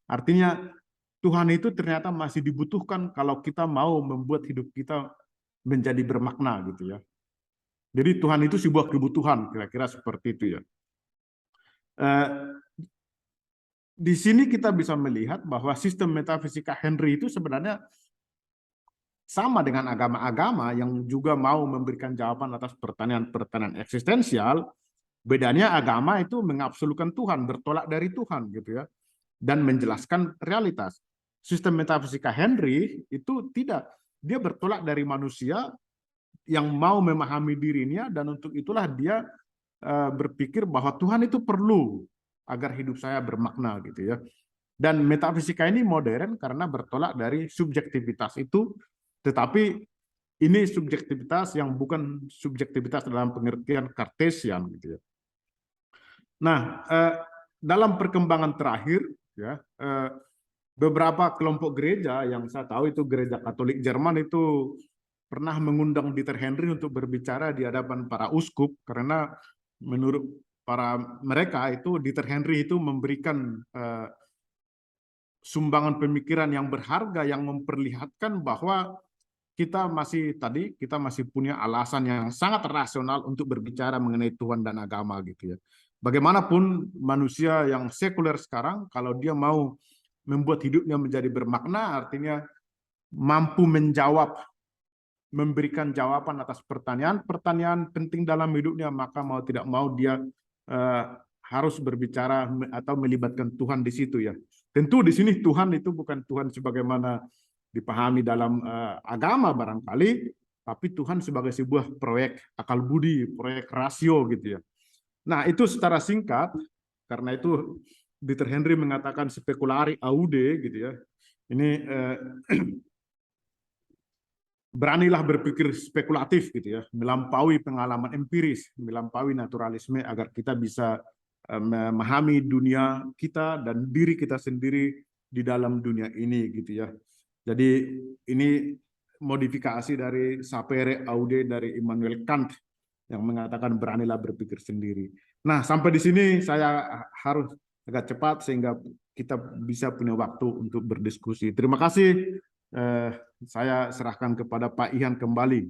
Artinya Tuhan itu ternyata masih dibutuhkan kalau kita mau membuat hidup kita menjadi bermakna gitu ya. Jadi Tuhan itu sebuah kebutuhan, kira-kira seperti itu ya. Di sini kita bisa melihat bahwa sistem metafisika Henry itu sebenarnya sama dengan agama-agama yang juga mau memberikan jawaban atas pertanyaan-pertanyaan eksistensial. Bedanya agama itu mengabsolukan Tuhan, bertolak dari Tuhan gitu ya, dan menjelaskan realitas. Sistem metafisika Henry itu tidak, dia bertolak dari manusia yang mau memahami dirinya, dan untuk itulah dia berpikir bahwa Tuhan itu perlu agar hidup saya bermakna gitu ya. Dan metafisika ini modern karena bertolak dari subjektivitas itu, tetapi ini subjektivitas yang bukan subjektivitas dalam pengertian Kartesian gitu ya. Nah, dalam perkembangan terakhir ya, beberapa kelompok gereja yang saya tahu itu gereja Katolik Jerman itu pernah mengundang Dieter Henry untuk berbicara di hadapan para uskup, karena menurut mereka itu Dieter Henry itu memberikan sumbangan pemikiran yang berharga yang memperlihatkan bahwa kita masih punya alasan yang sangat rasional untuk berbicara mengenai Tuhan dan agama gitu ya. Bagaimanapun manusia yang sekuler sekarang, kalau dia mau membuat hidupnya menjadi bermakna, artinya mampu memberikan jawaban atas pertanyaan penting dalam hidupnya, maka mau tidak mau dia harus berbicara atau melibatkan Tuhan di situ ya. Tentu di sini Tuhan itu bukan Tuhan sebagaimana dipahami dalam agama barangkali, tapi Tuhan sebagai sebuah proyek akal budi, proyek rasio gitu ya. Nah, itu secara singkat, karena itu Dieter Henry mengatakan speculari aude gitu ya. Ini beranilah berpikir spekulatif gitu ya, melampaui pengalaman empiris, melampaui naturalisme agar kita bisa memahami dunia kita dan diri kita sendiri di dalam dunia ini gitu ya. Jadi ini modifikasi dari sapere aude dari Immanuel Kant yang mengatakan beranilah berpikir sendiri. Nah, sampai di sini saya harus agak cepat sehingga kita bisa punya waktu untuk berdiskusi. Terima kasih. Saya serahkan kepada Pak Ihan kembali.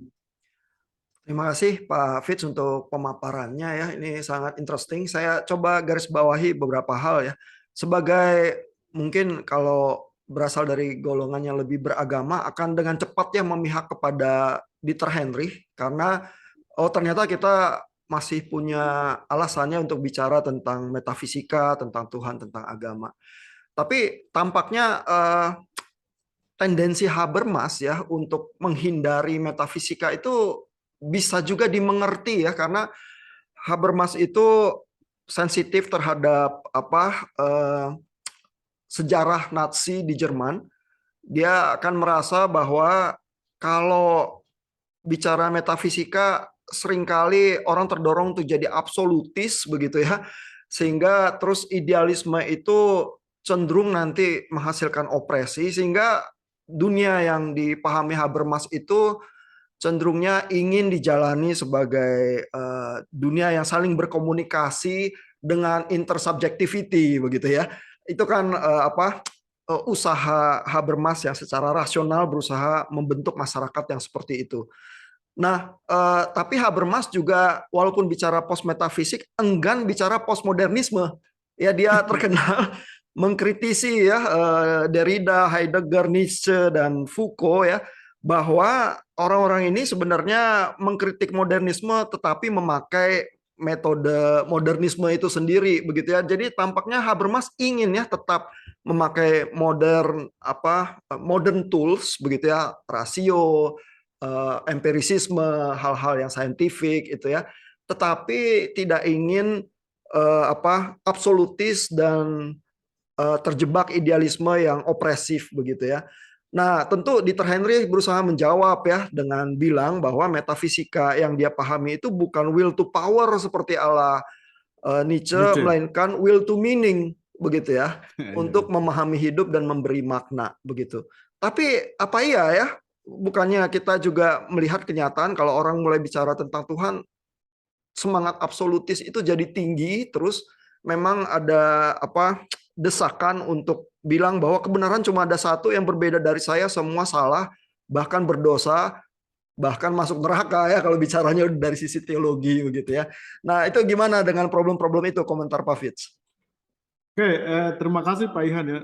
Terima kasih Pak Fitz untuk pemaparannya ya. Ini sangat interesting. Saya coba garis bawahi beberapa hal ya. Sebagai mungkin kalau berasal dari golongan yang lebih beragama akan dengan cepat ya memihak kepada Dieter Henry karena ternyata kita masih punya alasannya untuk bicara tentang metafisika, tentang Tuhan, tentang agama. Tapi tampaknya tendensi Habermas ya untuk menghindari metafisika itu bisa juga dimengerti ya karena Habermas itu sensitif terhadap sejarah Nazi di Jerman. Dia akan merasa bahwa kalau bicara metafisika seringkali orang terdorong untuk jadi absolutis begitu ya. Sehingga terus idealisme itu cenderung nanti menghasilkan opresi sehingga dunia yang dipahami Habermas itu cenderungnya ingin dijalani sebagai dunia yang saling berkomunikasi dengan intersubjectivity begitu ya. Itu kan usaha Habermas yang secara rasional berusaha membentuk masyarakat yang seperti itu. Nah, tapi Habermas juga walaupun bicara postmetafisik enggan bicara postmodernisme. Ya dia terkenal mengkritisi ya Derrida, Heidegger, Nietzsche dan Foucault ya bahwa orang-orang ini sebenarnya mengkritik modernisme tetapi memakai metode modernisme itu sendiri begitu ya. Jadi tampaknya Habermas ingin ya tetap memakai modern tools begitu ya, rasio, empirisisme, hal-hal yang saintifik itu ya, tetapi tidak ingin absolutis dan terjebak idealisme yang opresif begitu ya. Nah, tentu Dieter Henry berusaha menjawab ya dengan bilang bahwa metafisika yang dia pahami itu bukan will to power seperti ala Nietzsche, melainkan will to meaning begitu ya, untuk memahami hidup dan memberi makna begitu. Tapi apa iya ya? Bukannya kita juga melihat kenyataan kalau orang mulai bicara tentang Tuhan, semangat absolutis itu jadi tinggi, terus memang ada desakan untuk bilang bahwa kebenaran cuma ada satu, yang berbeda dari saya semua salah, bahkan berdosa, bahkan masuk neraka ya kalau bicaranya dari sisi teologi begitu ya. Nah, itu gimana dengan problem-problem itu, komentar Pak Fitz? Oke, terima kasih Pak Ihan ya.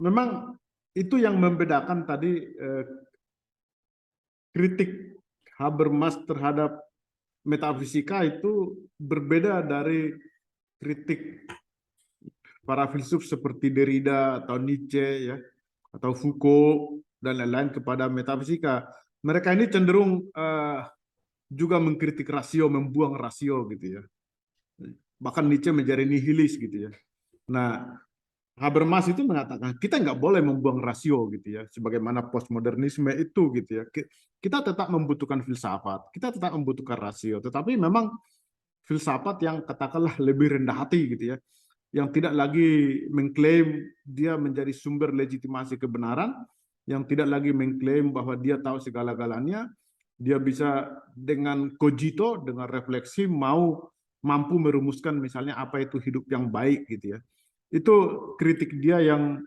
Memang itu yang membedakan tadi kritik Habermas terhadap metafisika itu berbeda dari kritik para filsuf seperti Derrida atau Nietzsche ya atau Foucault dan lain-lain kepada metafisika. Mereka ini cenderung juga mengkritik rasio, membuang rasio gitu ya. Bahkan Nietzsche menjadi nihilis gitu ya. Nah, Habermas itu mengatakan kita nggak boleh membuang rasio gitu ya, sebagaimana postmodernisme itu gitu ya. Kita tetap membutuhkan filsafat, kita tetap membutuhkan rasio, tetapi memang filsafat yang katakanlah lebih rendah hati gitu ya, yang tidak lagi mengklaim dia menjadi sumber legitimasi kebenaran, yang tidak lagi mengklaim bahwa dia tahu segala-galanya, dia bisa dengan cogito, dengan refleksi mampu merumuskan misalnya apa itu hidup yang baik gitu ya. Itu kritik dia yang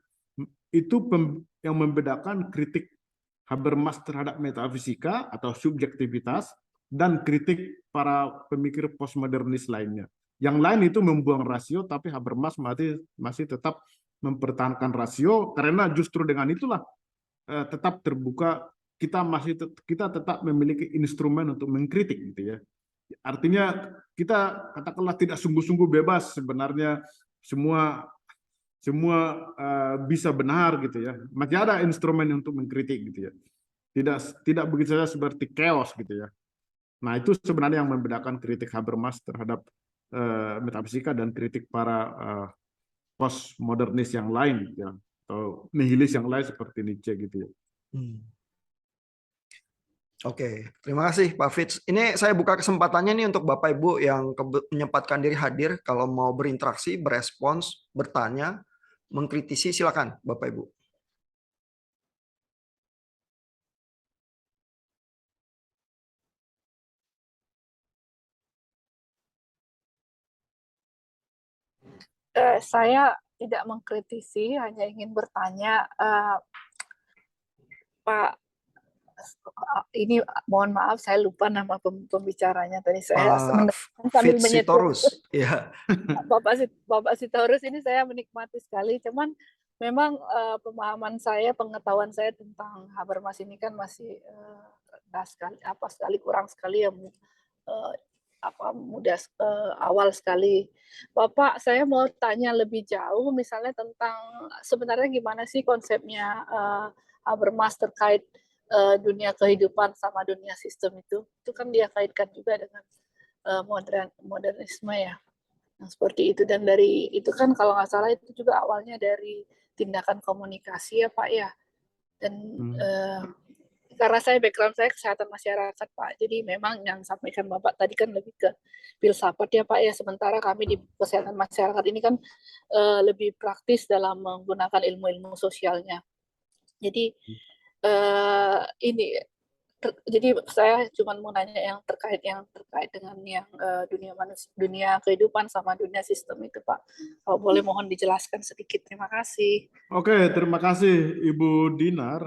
membedakan kritik Habermas terhadap metafisika atau subjektivitas dan kritik para pemikir postmodernis lainnya. Yang lain itu membuang rasio, tapi Habermas masih tetap mempertahankan rasio karena justru dengan itulah tetap terbuka, kita tetap memiliki instrumen untuk mengkritik gitu ya. Artinya kita katakanlah tidak sungguh-sungguh bebas, sebenarnya semua bisa benar gitu ya. Masih ada instrumen untuk mengkritik gitu ya. Tidak begitu saja seperti chaos gitu ya. Nah, itu sebenarnya yang membedakan kritik Habermas terhadap metafisika dan kritik para postmodernis yang lain ya, atau nihilis yang lain seperti Nietzsche gitu ya. Oke, terima kasih Pak Fitz. Ini saya buka kesempatannya nih untuk Bapak Ibu yang menyempatkan diri hadir, kalau mau berinteraksi, berespons, bertanya, mengkritisi, silakan Bapak Ibu. Saya tidak mengkritisi, hanya ingin bertanya, Pak. Ini mohon maaf, saya lupa nama pembicaranya tadi. Saya Pak sambil menyetir. Sitorus, ya. Bapak Sitorus ini saya menikmati sekali. Cuman memang pemahaman saya, pengetahuan saya tentang Habermas ini kan masih kurang sekali ya, mudah awal sekali. Bapak, saya mau tanya lebih jauh, misalnya tentang sebenarnya gimana sih konsepnya Habermas terkait dunia kehidupan sama dunia sistem itu kan dia kaitkan juga dengan modernisme ya, yang seperti itu. Dan dari itu kan kalau nggak salah itu juga awalnya dari tindakan komunikasi ya Pak ya. Dan karena background saya kesehatan masyarakat Pak, jadi memang yang sampaikan Bapak tadi kan lebih ke filsafat ya Pak ya, sementara kami di kesehatan masyarakat ini kan lebih praktis dalam menggunakan ilmu-ilmu sosialnya. Jadi jadi saya cuma mau nanya yang terkait dengan yang dunia kehidupan sama dunia sistem itu Pak. Kalau boleh mohon dijelaskan sedikit. Terima kasih. Oke, terima kasih Ibu Dinar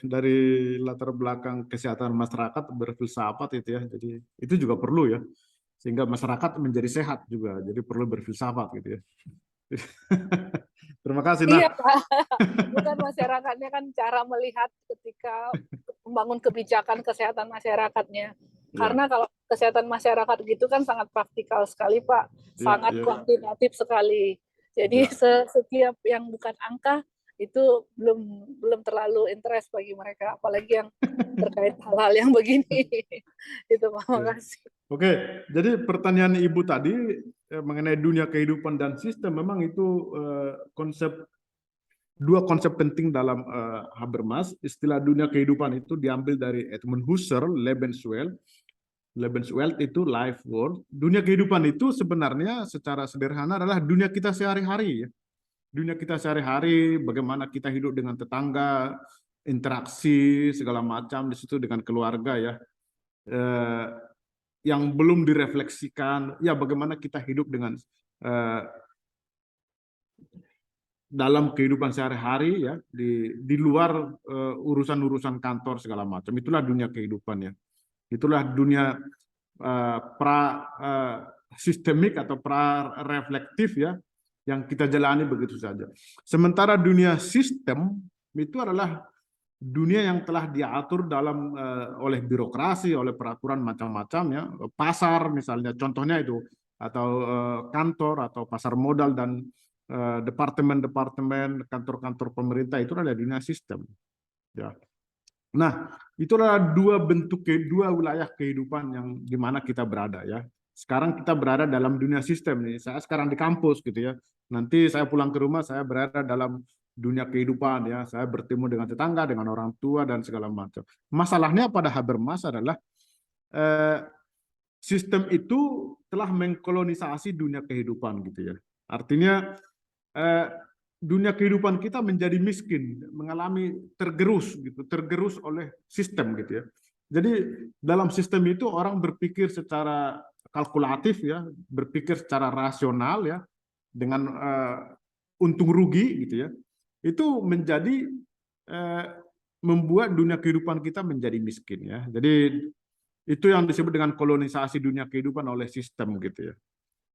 dari latar belakang kesehatan masyarakat berfilsafat itu ya. Jadi itu juga perlu ya, sehingga masyarakat menjadi sehat juga. Jadi perlu berfilsafat gitu ya. Terima kasih. Iya Pak, bukan masyarakatnya kan cara melihat ketika membangun kebijakan kesehatan masyarakatnya. Karena kalau kesehatan masyarakat gitu kan sangat praktikal sekali Pak, sangat kuantitatif sekali. Jadi setiap yang bukan angka itu belum terlalu interest bagi mereka, apalagi yang terkait hal-hal yang begini. Itu Pak, makasih. Oke, jadi pertanyaan Ibu tadi mengenai dunia kehidupan dan sistem, memang itu dua konsep penting dalam Habermas. Istilah dunia kehidupan itu diambil dari Edmund Husserl, Lebenswelt. Lebenswelt itu life world. Dunia kehidupan itu sebenarnya secara sederhana adalah dunia kita sehari-hari. Dunia kita sehari-hari, bagaimana kita hidup dengan tetangga, interaksi segala macam di situ dengan keluarga ya. Yang belum direfleksikan, ya bagaimana kita hidup dengan dalam kehidupan sehari-hari ya, di luar urusan-urusan kantor segala macam. Itulah dunia kehidupan ya. Itulah dunia sistemik atau pra reflektif ya, yang kita jalani begitu saja. Sementara dunia sistem itu adalah dunia yang telah diatur dalam oleh birokrasi, oleh peraturan macam-macam ya, pasar misalnya contohnya itu, atau kantor atau pasar modal dan departemen-departemen, kantor-kantor pemerintah, itu adalah dunia sistem ya. Nah, itulah dua wilayah kehidupan yang di mana kita berada ya. Sekarang kita berada dalam dunia sistem nih. Saya sekarang di kampus gitu ya. Nanti saya pulang ke rumah, saya berada dalam dunia kehidupan ya. Saya bertemu dengan tetangga, dengan orang tua dan segala macam. Masalahnya pada Habermas adalah sistem itu telah mengkolonisasi dunia kehidupan gitu ya. Artinya dunia kehidupan kita menjadi miskin, mengalami tergerus gitu, tergerus oleh sistem gitu ya. Jadi dalam sistem itu orang berpikir secara kalkulatif ya, berpikir secara rasional ya, dengan untung rugi gitu ya. Itu menjadi membuat dunia kehidupan kita menjadi miskin ya. Jadi itu yang disebut dengan kolonisasi dunia kehidupan oleh sistem gitu ya.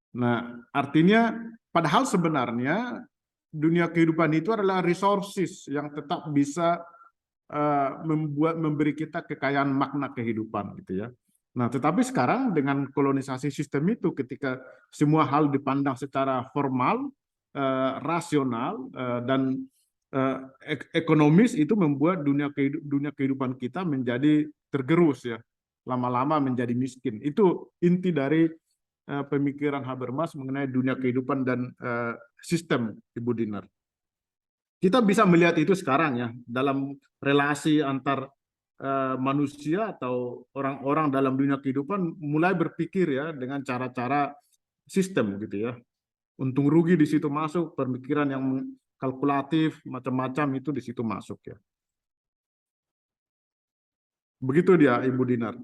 Nah, artinya padahal sebenarnya dunia kehidupan itu adalah resources yang tetap bisa memberi kita kekayaan makna kehidupan gitu ya. Nah, tetapi sekarang dengan kolonisasi sistem itu, ketika semua hal dipandang secara formal, rasional dan ekonomis, itu membuat dunia kehidupan kita menjadi tergerus ya, lama-lama menjadi miskin. Itu inti dari pemikiran Habermas mengenai dunia kehidupan dan sistem, Ibu Dinar. Kita bisa melihat itu sekarang ya, dalam relasi antar manusia atau orang-orang dalam dunia kehidupan mulai berpikir ya dengan cara-cara sistem gitu ya. Untung rugi di situ masuk, pemikiran yang kalkulatif macam-macam itu di situ masuk ya. Begitu dia, Ibu Dinar,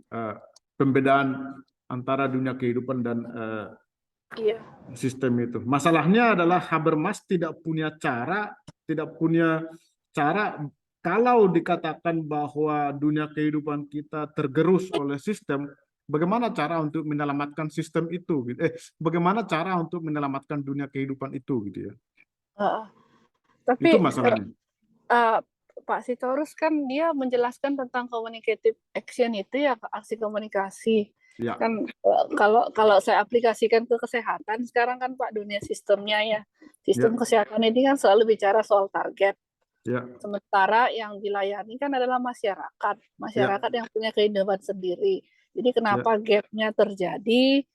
pembedaan antara dunia kehidupan dan Iya. sistem itu. Masalahnya adalah Habermas tidak punya cara kalau dikatakan bahwa dunia kehidupan kita tergerus oleh sistem, bagaimana cara untuk menyelamatkan sistem itu? Bagaimana cara untuk menyelamatkan dunia kehidupan itu, gitu ya? Itu Tapi masalahnya. Pak Sitorus kan dia menjelaskan tentang communicative action itu ya, aksi komunikasi. Ya. Kan kalau saya aplikasikan ke kesehatan sekarang kan Pak, dunia sistemnya ya, sistem kesehatan ini kan selalu bicara soal target. Sementara yang dilayani kan adalah masyarakat yang punya kehidupan sendiri. Jadi kenapa gapnya terjadi,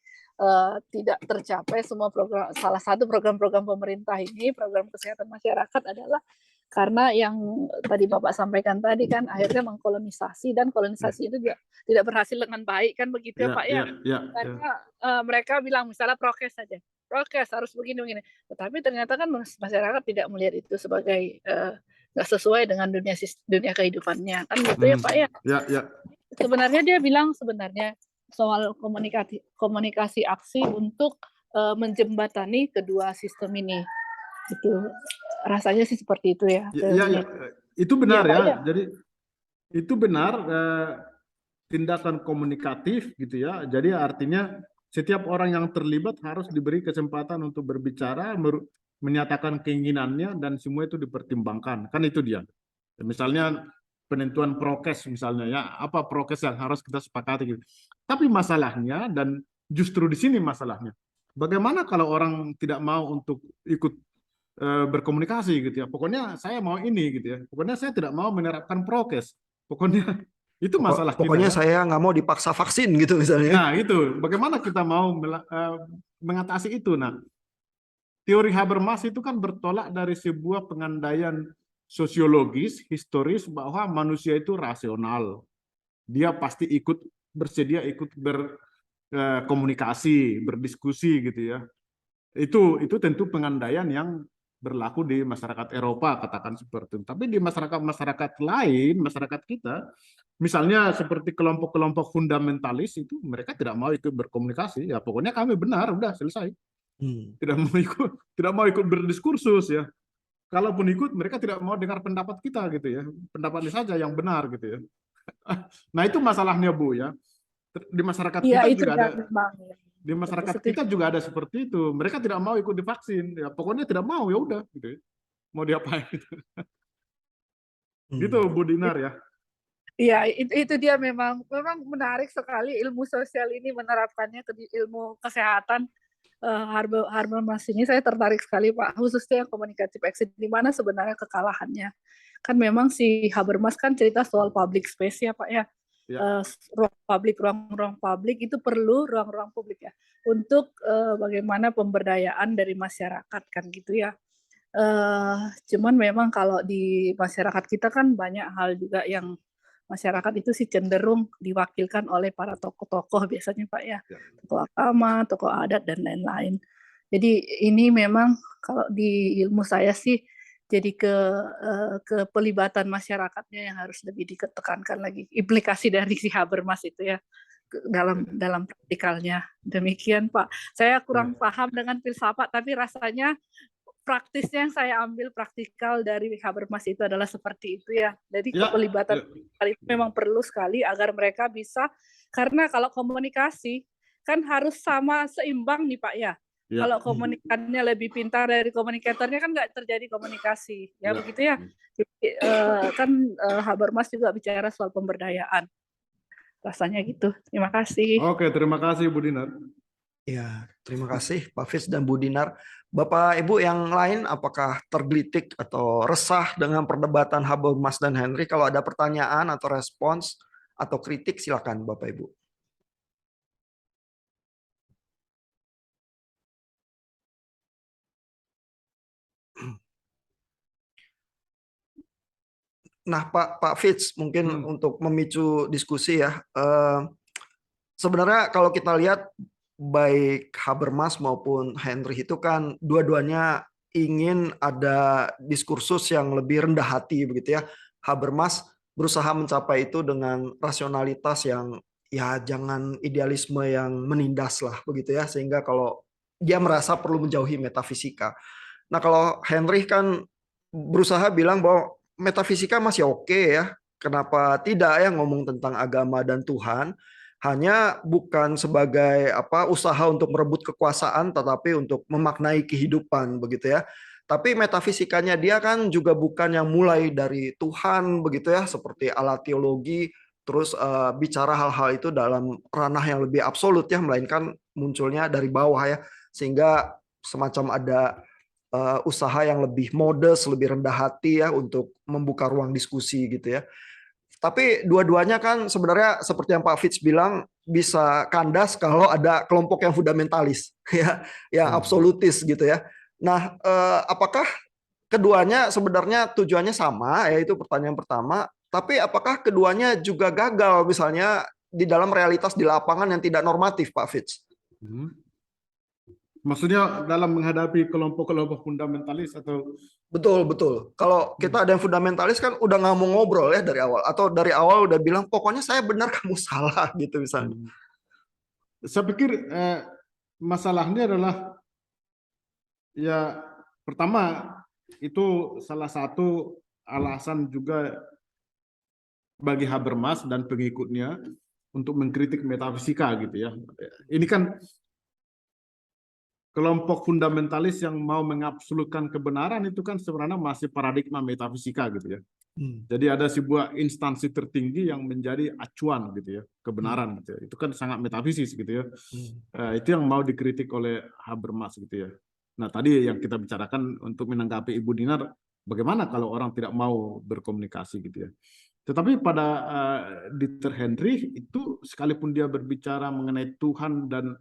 tidak tercapai semua program. Salah satu program-program pemerintah ini, program kesehatan masyarakat adalah karena yang tadi Bapak sampaikan tadi kan akhirnya mengkolonisasi, dan kolonisasi itu juga tidak berhasil dengan baik kan, begitu ya Pak ya. Karena mereka bilang misalnya prokes saja, prokes harus begini-begini, tetapi ternyata kan masyarakat tidak melihat itu sebagai nggak sesuai dengan dunia kehidupannya kan, gitu ya Pak ya. Sebenarnya dia bilang soal komunikasi aksi untuk menjembatani kedua sistem ini. Itu rasanya sih seperti itu ya. Itu benar ya. Jadi itu benar, tindakan komunikatif gitu ya. Jadi artinya setiap orang yang terlibat harus diberi kesempatan untuk berbicara, menyatakan keinginannya, dan semua itu dipertimbangkan. Kan itu dia. Misalnya penentuan prokes misalnya ya, apa prokes yang harus kita sepakati gitu. Tapi masalahnya, dan justru di sini masalahnya, bagaimana kalau orang tidak mau untuk ikut berkomunikasi gitu ya, pokoknya saya mau ini gitu ya, pokoknya saya tidak mau menerapkan prokes, pokoknya itu masalah kita. Pokoknya saya nggak mau dipaksa vaksin gitu misalnya. Nah itu, bagaimana kita mau mengatasi itu? Nah, teori Habermas itu kan bertolak dari sebuah pengandaian sosiologis, historis, bahwa manusia itu rasional. Dia pasti bersedia ikut berkomunikasi, berdiskusi gitu ya. Itu tentu pengandaian yang berlaku di masyarakat Eropa, katakan seperti itu. Tapi di masyarakat lain, masyarakat kita, misalnya seperti kelompok-kelompok fundamentalis itu, mereka tidak mau ikut berkomunikasi. Ya pokoknya kami benar, udah selesai. Tidak mau ikut berdiskursus ya. Kalaupun ikut, mereka tidak mau dengar pendapat kita gitu ya. Pendapatnya saja yang benar gitu ya. Nah itu masalahnya Bu ya. Di masyarakat kita juga ada. Di masyarakat kita juga ada seperti itu. Mereka tidak mau ikut divaksin. Ya pokoknya tidak mau, ya udah gitu ya. Mau diapain gitu. Gitu Bu Dinar ya. Iya, itu dia memang menarik sekali ilmu sosial ini menerapkannya ke ilmu kesehatan. Habermas ini saya tertarik sekali Pak, khususnya communicative action, di mana sebenarnya kekalahannya. Kan memang si Habermas kan cerita soal public space ya Pak ya. Ruang publik itu perlu ruang-ruang publik ya untuk bagaimana pemberdayaan dari masyarakat kan gitu ya. Cuman memang kalau di masyarakat kita kan banyak hal juga yang masyarakat itu sih cenderung diwakilkan oleh para tokoh-tokoh biasanya Pak ya, tokoh agama, tokoh adat dan lain-lain. Jadi ini memang kalau di ilmu saya sih jadi ke pelibatan masyarakatnya yang harus lebih ditekankan lagi, implikasi dari si Habermas itu ya dalam praktikalnya. Demikian Pak. Saya kurang paham dengan filsafat, tapi rasanya praktisnya yang saya ambil praktikal dari Habermas itu adalah seperti itu ya. Jadi pelibatan itu memang perlu sekali agar mereka bisa, karena kalau komunikasi kan harus sama seimbang nih Pak ya. Kalau komunikannya lebih pintar dari komunikatornya kan nggak terjadi komunikasi ya, begitu ya. Jadi, kan Habermas juga bicara soal pemberdayaan. Rasanya gitu. Terima kasih. Oke, terima kasih Bu Dinar. Ya, terima kasih Pak Fitz dan Bu Dinar. Bapak Ibu yang lain apakah tergelitik atau resah dengan perdebatan Habermas dan Henry? Kalau ada pertanyaan atau respons atau kritik silakan Bapak Ibu. Nah Pak Fitz, mungkin untuk memicu diskusi ya. Sebenarnya kalau kita lihat baik Habermas maupun Henry itu kan dua-duanya ingin ada diskursus yang lebih rendah hati begitu ya. Habermas berusaha mencapai itu dengan rasionalitas yang ya jangan idealisme yang menindas lah begitu ya, sehingga kalau dia merasa perlu menjauhi metafisika. Nah, kalau Henry kan berusaha bilang bahwa metafisika masih oke ya. Kenapa tidak ya ngomong tentang agama dan Tuhan? Hanya bukan sebagai usaha untuk merebut kekuasaan, tetapi untuk memaknai kehidupan begitu ya. Tapi metafisikanya dia kan juga bukan yang mulai dari Tuhan begitu ya, seperti alat teologi, terus bicara hal-hal itu dalam ranah yang lebih absolut ya, melainkan munculnya dari bawah ya, sehingga semacam ada usaha yang lebih modest, lebih rendah hati ya untuk membuka ruang diskusi gitu ya. Tapi dua-duanya kan sebenarnya seperti yang Pak Fitz bilang bisa kandas kalau ada kelompok yang fundamentalis ya, yang absolutis gitu ya. Nah, apakah keduanya sebenarnya tujuannya sama? Ya itu pertanyaan pertama. Tapi apakah keduanya juga gagal misalnya di dalam realitas di lapangan yang tidak normatif, Pak Fitz? Maksudnya dalam menghadapi kelompok-kelompok fundamentalis atau Betul, betul. Kalau kita ada yang fundamentalis kan udah nggak mau ngobrol ya dari awal. Atau dari awal udah bilang, pokoknya saya benar, kamu salah gitu misalnya. Saya pikir masalahnya adalah ya pertama itu salah satu alasan juga bagi Habermas dan pengikutnya untuk mengkritik metafisika gitu ya. Ini kan kelompok fundamentalis yang mau mengabsolutkan kebenaran itu kan sebenarnya masih paradigma metafisika gitu ya. Jadi ada sebuah instansi tertinggi yang menjadi acuan gitu ya, kebenaran gitu ya. Itu kan sangat metafisis gitu ya. Itu yang mau dikritik oleh Habermas gitu ya. Nah, tadi yang kita bicarakan untuk menanggapi Ibu Dinar, bagaimana kalau orang tidak mau berkomunikasi gitu ya. Tetapi pada Dieter Henry itu sekalipun dia berbicara mengenai Tuhan dan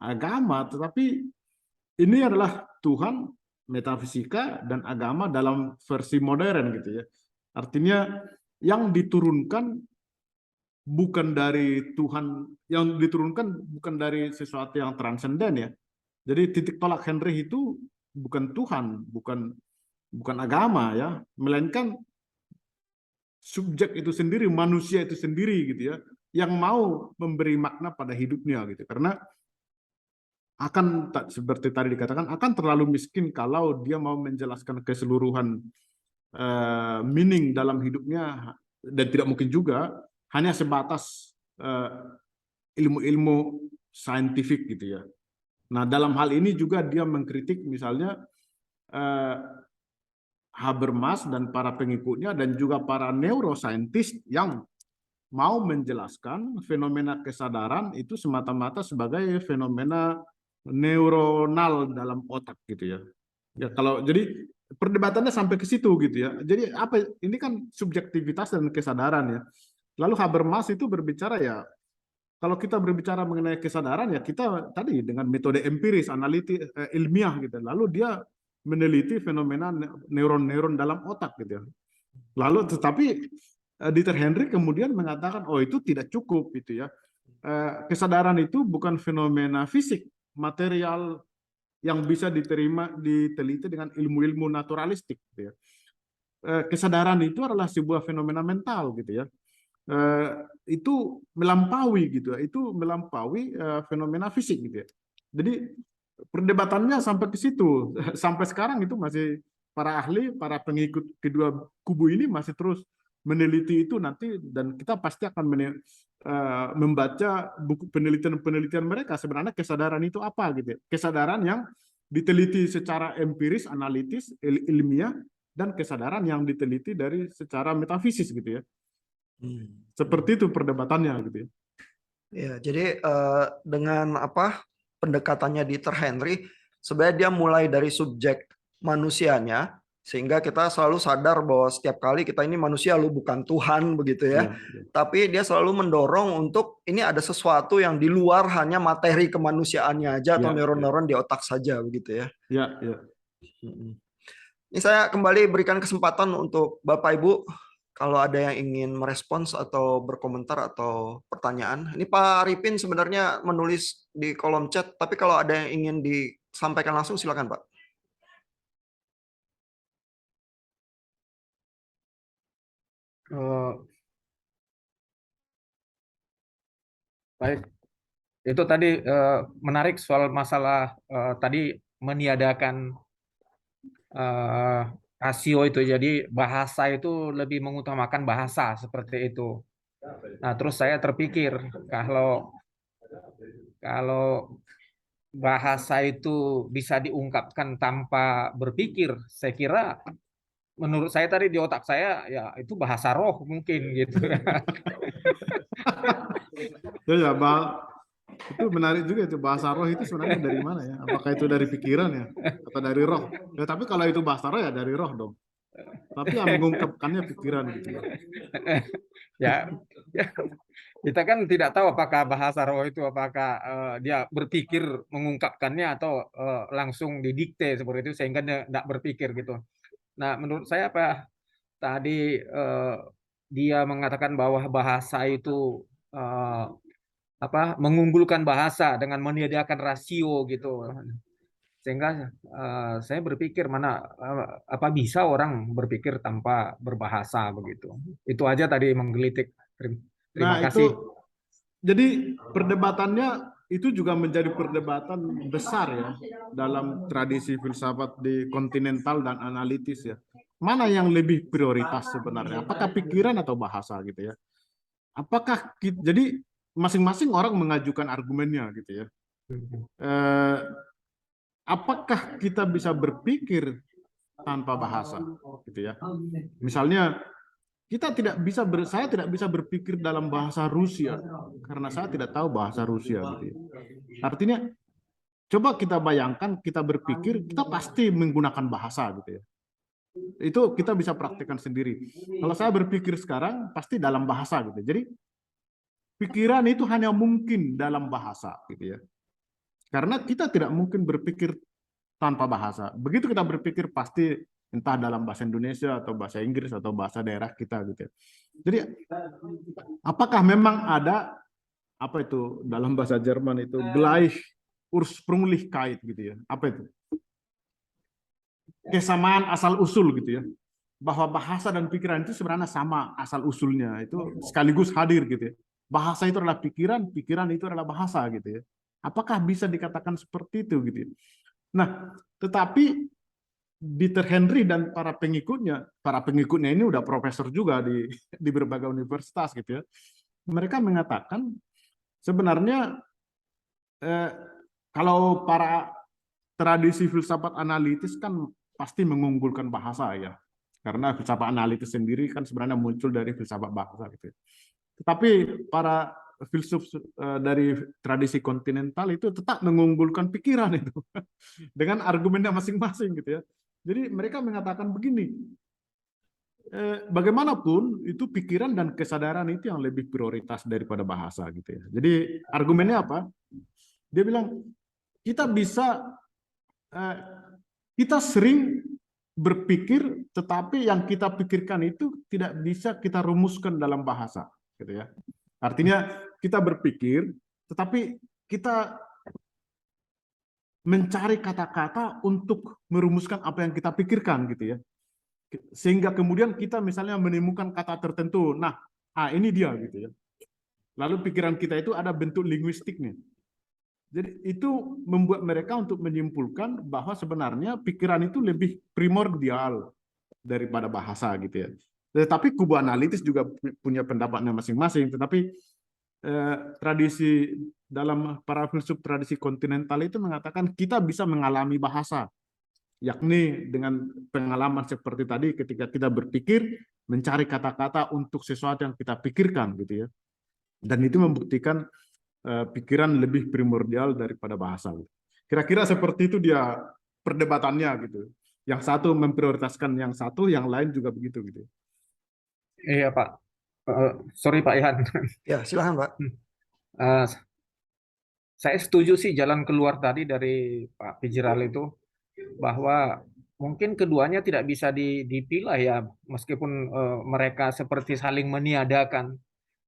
agama, tetapi ini adalah Tuhan, metafisika, dan agama dalam versi modern gitu ya. Artinya yang diturunkan bukan dari Tuhan, yang diturunkan bukan dari sesuatu yang transenden ya. Jadi titik tolak Henry itu bukan Tuhan, bukan agama ya, melainkan subjek itu sendiri, manusia itu sendiri gitu ya, yang mau memberi makna pada hidupnya gitu. Karena akan seperti tadi dikatakan akan terlalu miskin kalau dia mau menjelaskan keseluruhan meaning dalam hidupnya, dan tidak mungkin juga hanya sebatas ilmu-ilmu saintifik gitu ya. Nah, dalam hal ini juga dia mengkritik misalnya Habermas dan para pengikutnya dan juga para neuroscientist yang mau menjelaskan fenomena kesadaran itu semata-mata sebagai fenomena neuronal dalam otak gitu ya. Ya kalau jadi perdebatannya sampai ke situ gitu ya. Jadi apa ini kan subjektivitas dan kesadaran ya. Lalu Habermas itu berbicara ya, kalau kita berbicara mengenai kesadaran ya kita tadi dengan metode empiris, analitis, ilmiah gitu. Lalu dia meneliti fenomena neuron-neuron dalam otak gitu ya. Lalu tetapi Dieter Henry kemudian mengatakan oh itu tidak cukup gitu ya. Kesadaran itu bukan fenomena fisik, material yang bisa diteliti dengan ilmu-ilmu naturalistik gitu ya. Kesadaran itu adalah sebuah fenomena mental gitu ya. Itu melampaui gitu ya. Itu melampaui fenomena fisik gitu ya. Jadi perdebatannya sampai ke situ. Sampai sekarang itu masih para ahli, para pengikut kedua kubu ini masih terus meneliti itu nanti, dan kita pasti akan membaca buku penelitian-penelitian mereka sebenarnya kesadaran itu apa gitu ya. Kesadaran yang diteliti secara empiris, analitis, ilmiah, dan kesadaran yang diteliti dari secara metafisis gitu ya. Seperti itu perdebatannya gitu ya. Ya, jadi dengan pendekatannya Dieter Henry, sebenarnya dia mulai dari subjek manusianya, sehingga kita selalu sadar bahwa setiap kali kita ini manusia, lu bukan Tuhan begitu ya. Tapi dia selalu mendorong untuk ini ada sesuatu yang di luar hanya materi kemanusiaannya aja atau neuron-neuron di otak saja begitu ya. Ya. Ini saya kembali berikan kesempatan untuk Bapak Ibu kalau ada yang ingin merespons atau berkomentar atau pertanyaan. Ini Pak Arifin sebenarnya menulis di kolom chat, tapi kalau ada yang ingin disampaikan langsung silakan Pak. Baik, Itu tadi menarik soal masalah tadi meniadakan rasio itu. Jadi bahasa itu lebih mengutamakan bahasa seperti itu. Nah, terus saya terpikir kalau kalau bahasa itu bisa diungkapkan tanpa berpikir, saya kira menurut saya tadi di otak saya ya itu bahasa roh mungkin gitu. Ya, itu menarik juga itu, bahasa roh itu sebenarnya dari mana ya? Apakah itu dari pikiran ya atau dari roh? Ya, tapi kalau itu bahasa roh ya dari roh dong. Tapi yang mengungkapkannya pikiran gitu. Ya, kita kan tidak tahu apakah bahasa roh itu apakah dia berpikir mengungkapkannya atau langsung didikte seperti itu sehingga dia tidak berpikir gitu. Nah, menurut saya apa tadi dia mengatakan bahwa bahasa itu mengunggulkan bahasa dengan menyediakan rasio gitu. Sehingga saya berpikir apa bisa orang berpikir tanpa berbahasa begitu. Itu aja tadi menggelitik. Terima Nah, kasih. itu jadi perdebatannya itu juga menjadi perdebatan besar ya dalam tradisi filsafat di kontinental dan analitis ya. Mana yang lebih prioritas sebenarnya? Apakah pikiran atau bahasa gitu ya? Jadi masing-masing orang mengajukan argumennya gitu ya. Apakah kita bisa berpikir tanpa bahasa gitu ya? Misalnya saya tidak bisa berpikir dalam bahasa Rusia karena saya tidak tahu bahasa Rusia gitu ya. Artinya coba kita bayangkan kita berpikir, kita pasti menggunakan bahasa gitu ya. Itu kita bisa praktekkan sendiri. Kalau saya berpikir sekarang pasti dalam bahasa gitu. Jadi pikiran itu hanya mungkin dalam bahasa gitu ya. Karena kita tidak mungkin berpikir tanpa bahasa. Begitu kita berpikir pasti entah dalam bahasa Indonesia atau bahasa Inggris atau bahasa daerah kita gitu ya. Jadi apakah memang ada apa itu dalam bahasa Jerman itu Gleich Ursprünglichkeit gitu ya. Apa itu? Kesamaan asal usul gitu ya. Bahwa bahasa dan pikiran itu sebenarnya sama asal usulnya. Itu sekaligus hadir gitu ya. Bahasa itu adalah pikiran, pikiran itu adalah bahasa gitu ya. Apakah bisa dikatakan seperti itu gitu ya? Nah, tetapi Dieter Henry dan para pengikutnya ini udah profesor juga di berbagai universitas gitu ya. Mereka mengatakan sebenarnya kalau para tradisi filsafat analitis kan pasti mengunggulkan bahasa ya. Karena filsafat analitis sendiri kan sebenarnya muncul dari filsafat bahasa gitu ya. Tetapi para filsuf dari tradisi kontinental itu tetap mengunggulkan pikiran itu dengan argumennya masing-masing gitu ya. Jadi mereka mengatakan begini, bagaimanapun itu pikiran dan kesadaran itu yang lebih prioritas daripada bahasa gitu ya. Jadi argumennya apa? Dia bilang kita sering berpikir, tetapi yang kita pikirkan itu tidak bisa kita rumuskan dalam bahasa gitu ya. Artinya kita berpikir, tetapi kita mencari kata-kata untuk merumuskan apa yang kita pikirkan gitu ya. Sehingga kemudian kita misalnya menemukan kata tertentu, nah, ini dia gitu ya. Lalu pikiran kita itu ada bentuk linguistiknya. Jadi itu membuat mereka untuk menyimpulkan bahwa sebenarnya pikiran itu lebih primordial daripada bahasa gitu ya. Tetapi kubu analitis juga punya pendapatnya masing-masing, tetapi tradisi dalam para filsuf tradisi kontinental itu mengatakan kita bisa mengalami bahasa, yakni dengan pengalaman seperti tadi ketika kita berpikir mencari kata-kata untuk sesuatu yang kita pikirkan gitu ya, dan itu membuktikan pikiran lebih primordial daripada bahasa. Kira-kira seperti itu dia perdebatannya gitu. Yang satu memprioritaskan yang satu, yang lain juga begitu gitu. Iya Pak. Sorry Pak Ihan. Ya, silakan Pak. Saya setuju sih jalan keluar tadi dari Pak Fitzgerald itu, bahwa mungkin keduanya tidak bisa dipilah ya, meskipun mereka seperti saling meniadakan.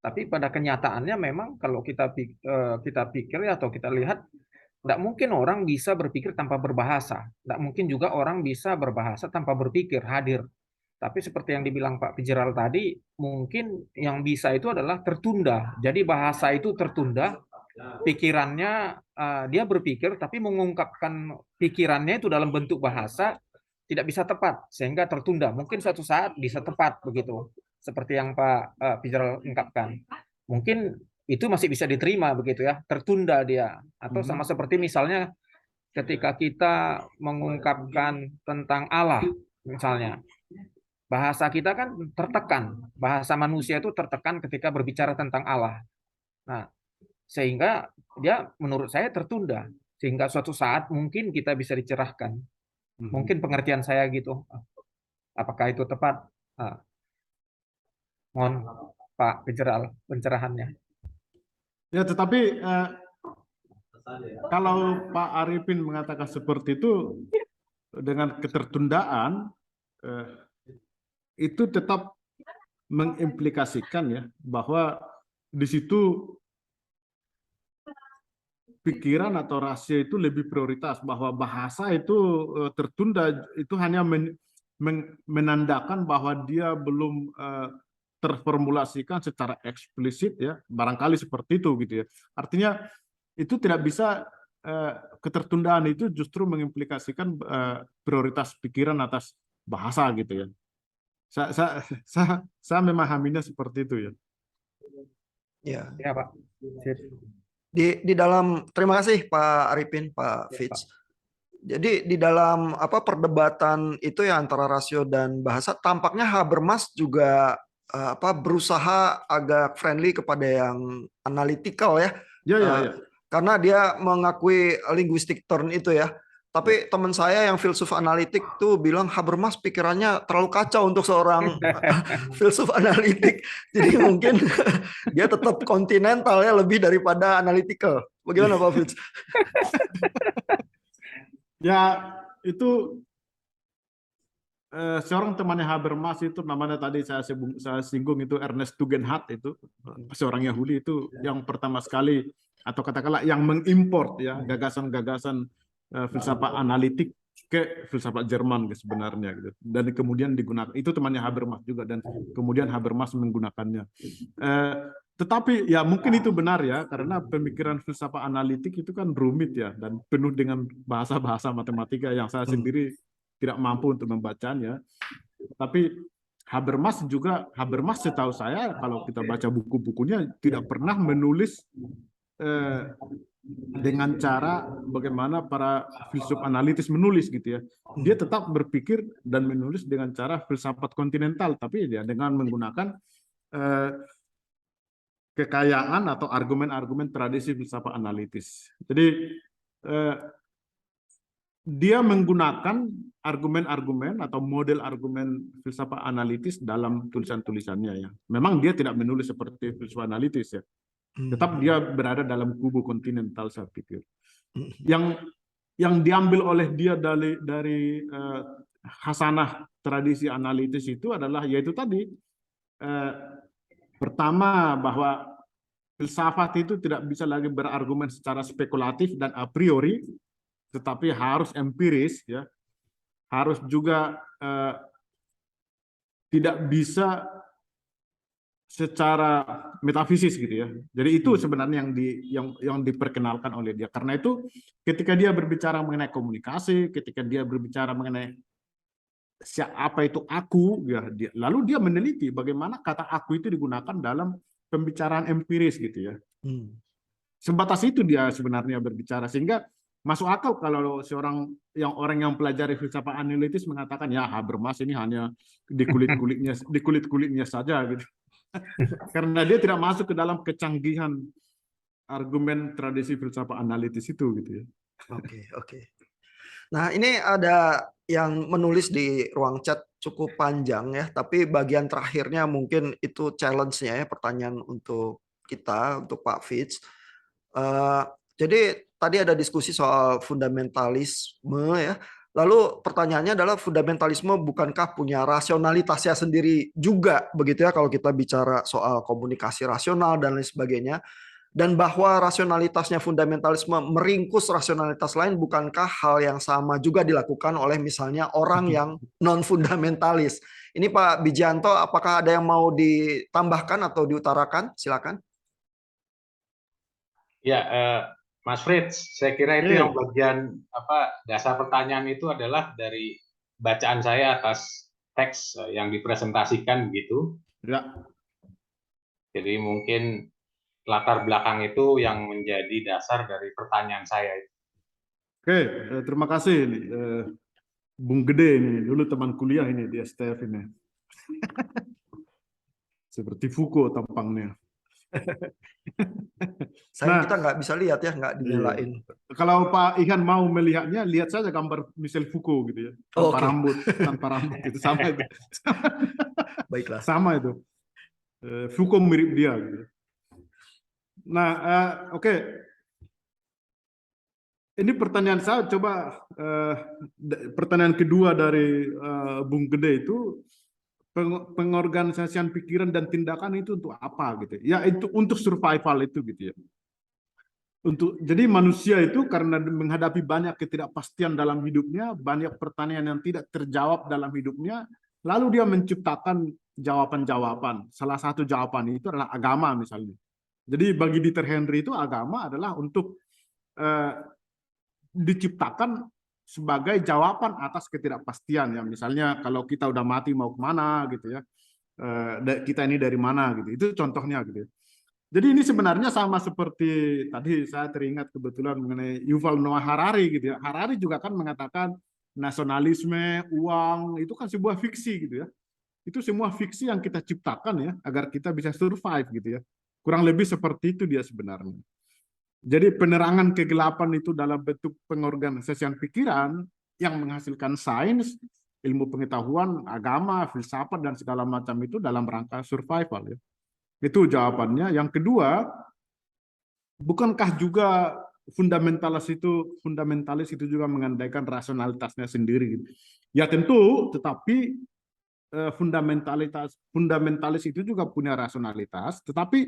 Tapi pada kenyataannya memang kalau kita pikir atau kita lihat, tidak mungkin orang bisa berpikir tanpa berbahasa. Tidak mungkin juga orang bisa berbahasa tanpa berpikir, hadir. Tapi seperti yang dibilang Pak Fitzgerald tadi, mungkin yang bisa itu adalah tertunda. Jadi bahasa itu tertunda, pikirannya, dia berpikir tapi mengungkapkan pikirannya itu dalam bentuk bahasa tidak bisa tepat sehingga tertunda. Mungkin suatu saat bisa tepat begitu, seperti yang Pak Fitzgerald ungkapkan. Mungkin itu masih bisa diterima begitu ya, tertunda dia. Atau sama seperti misalnya ketika kita mengungkapkan tentang Allah misalnya. Bahasa kita kan tertekan, bahasa manusia itu tertekan ketika berbicara tentang Allah. Nah, sehingga dia menurut saya tertunda. Sehingga suatu saat mungkin kita bisa dicerahkan. Mungkin pengertian saya gitu. Apakah itu tepat? Mohon Pak Fitzgerald pencerahannya. Ya, tetapi kalau Pak Arifin mengatakan seperti itu dengan ketertundaan, itu tetap mengimplikasikan ya bahwa di situ pikiran atau rasio itu lebih prioritas, bahwa bahasa itu tertunda, itu hanya menandakan bahwa dia belum terformulasikan secara eksplisit ya, barangkali seperti itu gitu ya. Artinya itu tidak bisa, ketertundaan itu justru mengimplikasikan prioritas pikiran atas bahasa gitu ya. Saya memahaminya seperti itu ya. Ya. Ya Pak. Di dalam, terima kasih Pak Arifin, Pak Fitz. Jadi di dalam perdebatan itu ya antara rasio dan bahasa, tampaknya Habermas juga berusaha agak friendly kepada yang analytical ya. Ya. Karena dia mengakui linguistic turn itu ya. Tapi teman saya yang filsuf analitik tuh bilang Habermas pikirannya terlalu kacau untuk seorang filsuf analitik. Jadi mungkin dia tetap kontinental ya, lebih daripada analytical. Bagaimana Pak Fitz? Ya, itu seorang temannya Habermas itu namanya tadi saya singgung itu Ernest Tugendhat, itu seorang Yahudi itu yang pertama sekali atau katakanlah yang mengimport ya gagasan-gagasan filsafat analitik ke filsafat Jerman sebenarnya gitu, dan kemudian digunakan, itu temannya Habermas juga, dan kemudian Habermas menggunakannya. Tetapi ya mungkin itu benar ya, karena pemikiran filsafat analitik itu kan rumit ya dan penuh dengan bahasa-bahasa matematika yang saya sendiri tidak mampu untuk membacanya. Tapi Habermas setahu saya kalau kita baca buku-bukunya tidak pernah menulis dengan cara bagaimana para filsuf analitis menulis gitu ya. Dia tetap berpikir dan menulis dengan cara filsafat kontinental, tapi ya dengan menggunakan kekayaan atau argumen-argumen tradisi filsafat analitis. Jadi dia menggunakan argumen-argumen atau model argumen filsafat analitis dalam tulisan-tulisannya ya. Memang dia tidak menulis seperti filsafat analitis ya. Tetap dia berada dalam kubu kontinental, saya pikir. Yang diambil oleh dia dari khasanah tradisi analitis itu adalah yaitu tadi, pertama bahwa filsafat itu tidak bisa lagi berargumen secara spekulatif dan a priori, tetapi harus empiris ya. Harus juga tidak bisa secara metafisis gitu ya. Jadi itu sebenarnya yang diperkenalkan oleh dia. Karena itu ketika dia berbicara mengenai komunikasi, ketika dia berbicara mengenai apa itu aku ya, lalu dia meneliti bagaimana kata aku itu digunakan dalam pembicaraan empiris gitu ya. Sebatas itu dia sebenarnya berbicara, sehingga masuk akal kalau orang yang pelajari filsafat analitis mengatakan ya Habermas ini hanya di kulit-kulitnya saja gitu. Karena dia tidak masuk ke dalam kecanggihan argumen tradisi filsafat analitis itu gitu ya. Oke. Nah, ini ada yang menulis di ruang chat cukup panjang ya, tapi bagian terakhirnya mungkin itu challenge-nya ya, pertanyaan untuk kita, untuk Pak Fitz. Jadi tadi ada diskusi soal fundamentalisme ya. Lalu pertanyaannya adalah fundamentalisme bukankah punya rasionalitasnya sendiri juga begitu ya kalau kita bicara soal komunikasi rasional dan lain sebagainya. Dan bahwa rasionalitasnya fundamentalisme meringkus rasionalitas lain bukankah hal yang sama juga dilakukan oleh misalnya orang yang non-fundamentalis. Ini Pak Bijanto, apakah ada yang mau ditambahkan atau diutarakan? Silakan. Ya, Mas Fritz, saya kira itu yang Eh, bagian dasar pertanyaan itu adalah dari bacaan saya atas teks yang dipresentasikan begitu. ya, Jadi mungkin latar belakang itu yang menjadi dasar dari pertanyaan saya. oke, terima kasih ini, Bung Gede ini, dulu teman kuliah ini di STF ini. Seperti Foucault tampangnya. Sayang Nah, kita nggak bisa lihat ya, nggak iya. dinyalain. Kalau Pak Ihan mau melihatnya, lihat saja gambar Michel Foucault gitu ya, Oh, tanpa oke. rambut, tanpa rambut itu sama itu, Baiklah. sama itu. Foucault mirip dia. Gitu. Nah, oke. Ini pertanyaan saya, coba pertanyaan kedua dari Bung Gede itu, pengorganisasian pikiran dan tindakan itu untuk apa gitu? Ya itu untuk survival itu gitu ya. Jadi manusia itu karena menghadapi banyak ketidakpastian dalam hidupnya, banyak pertanyaan yang tidak terjawab dalam hidupnya, lalu dia menciptakan jawaban-jawaban. Salah satu jawaban itu adalah agama misalnya. Jadi bagi Dieter Henry itu agama adalah untuk diciptakan sebagai jawaban atas ketidakpastian ya. Misalnya kalau kita udah mati mau kemana gitu ya, kita ini dari mana gitu. Itu contohnya gitu. Jadi ini sebenarnya sama seperti tadi saya teringat kebetulan mengenai Yuval Noah Harari gitu ya. Harari juga kan mengatakan nasionalisme, uang itu kan sebuah fiksi gitu ya. Itu semua fiksi yang kita ciptakan ya agar kita bisa survive gitu ya. Kurang lebih seperti itu dia sebenarnya. Jadi penerangan kegelapan itu dalam bentuk pengorganisasian pikiran yang menghasilkan sains, ilmu pengetahuan, agama, filsafat dan segala macam itu dalam rangka survival ya. Itu jawabannya. Yang kedua, bukankah juga fundamentalis itu juga mengandaikan rasionalitasnya sendiri? Ya tentu, tetapi fundamentalis itu juga punya rasionalitas, tetapi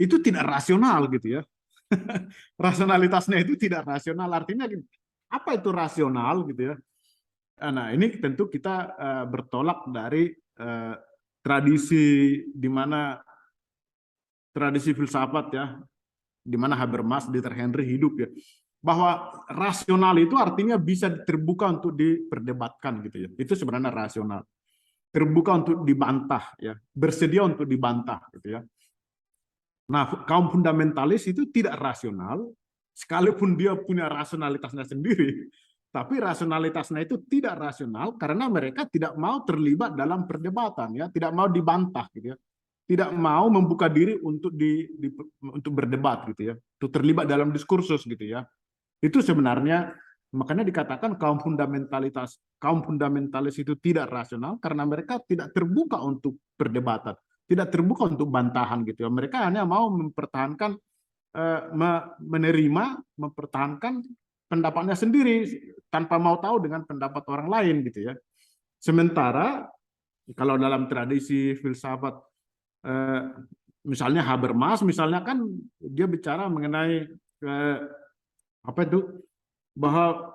itu tidak rasional gitu ya. Rasionalitasnya itu tidak rasional. Artinya apa itu rasional gitu ya? Nah ini tentu kita bertolak dari tradisi di mana tradisi filsafat ya, di mana Habermas, Dieter Henry hidup ya, bahwa rasional itu artinya bisa terbuka untuk diperdebatkan gitu ya. Itu sebenarnya rasional. Terbuka untuk dibantah ya, bersedia untuk dibantah gitu ya. Nah, kaum fundamentalis itu tidak rasional, sekalipun dia punya rasionalitasnya sendiri, tapi rasionalitasnya itu tidak rasional karena mereka tidak mau terlibat dalam perdebatan ya, tidak mau dibantah gitu ya. Tidak mau membuka diri untuk untuk berdebat gitu ya, untuk terlibat dalam diskursus gitu ya. Itu sebenarnya makanya dikatakan kaum fundamentalis itu tidak rasional karena mereka tidak terbuka untuk perdebatan, tidak terbuka untuk bantahan gitu ya. Mereka hanya mau mempertahankan mempertahankan pendapatnya sendiri tanpa mau tahu dengan pendapat orang lain gitu ya. Sementara kalau dalam tradisi filsafat misalnya Habermas misalnya kan dia bicara mengenai apa itu, bahwa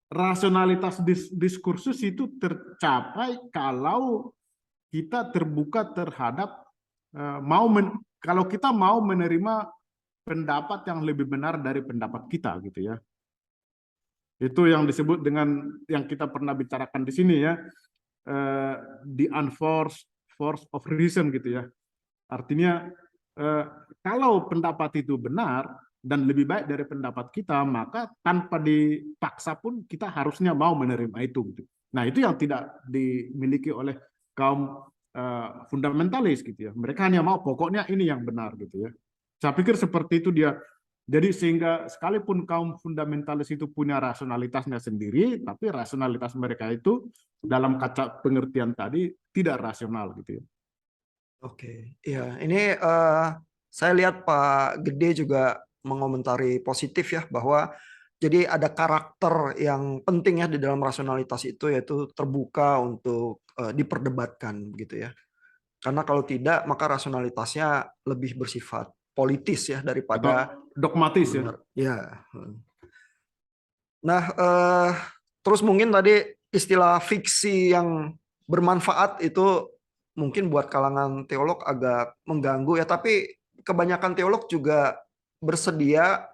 rasionalitas diskursus itu tercapai kalau kita terbuka terhadap kalau kita mau menerima pendapat yang lebih benar dari pendapat kita gitu ya. Itu yang disebut dengan yang kita pernah bicarakan di sini ya, the unforced force of reason gitu ya. Artinya kalau pendapat itu benar dan lebih baik dari pendapat kita, maka tanpa dipaksa pun kita harusnya mau menerima itu gitu. Nah, itu yang tidak dimiliki oleh kaum fundamentalis gitu ya. Mereka hanya mau pokoknya ini yang benar gitu ya. Saya pikir seperti itu dia. Jadi sehingga sekalipun kaum fundamentalis itu punya rasionalitasnya sendiri, tapi rasionalitas mereka itu dalam kaca pengertian tadi tidak rasional gitu ya. Oke, ya ini saya lihat Pak Gede juga mengomentari positif ya, bahwa jadi ada karakter yang penting ya di dalam rasionalitas itu, yaitu terbuka untuk diperdebatkan gitu ya. Karena kalau tidak maka rasionalitasnya lebih bersifat politis ya daripada dogmatis ya. Ya. Nah, terus mungkin tadi istilah fiksi yang bermanfaat itu mungkin buat kalangan teolog agak mengganggu ya, tapi kebanyakan teolog juga bersedia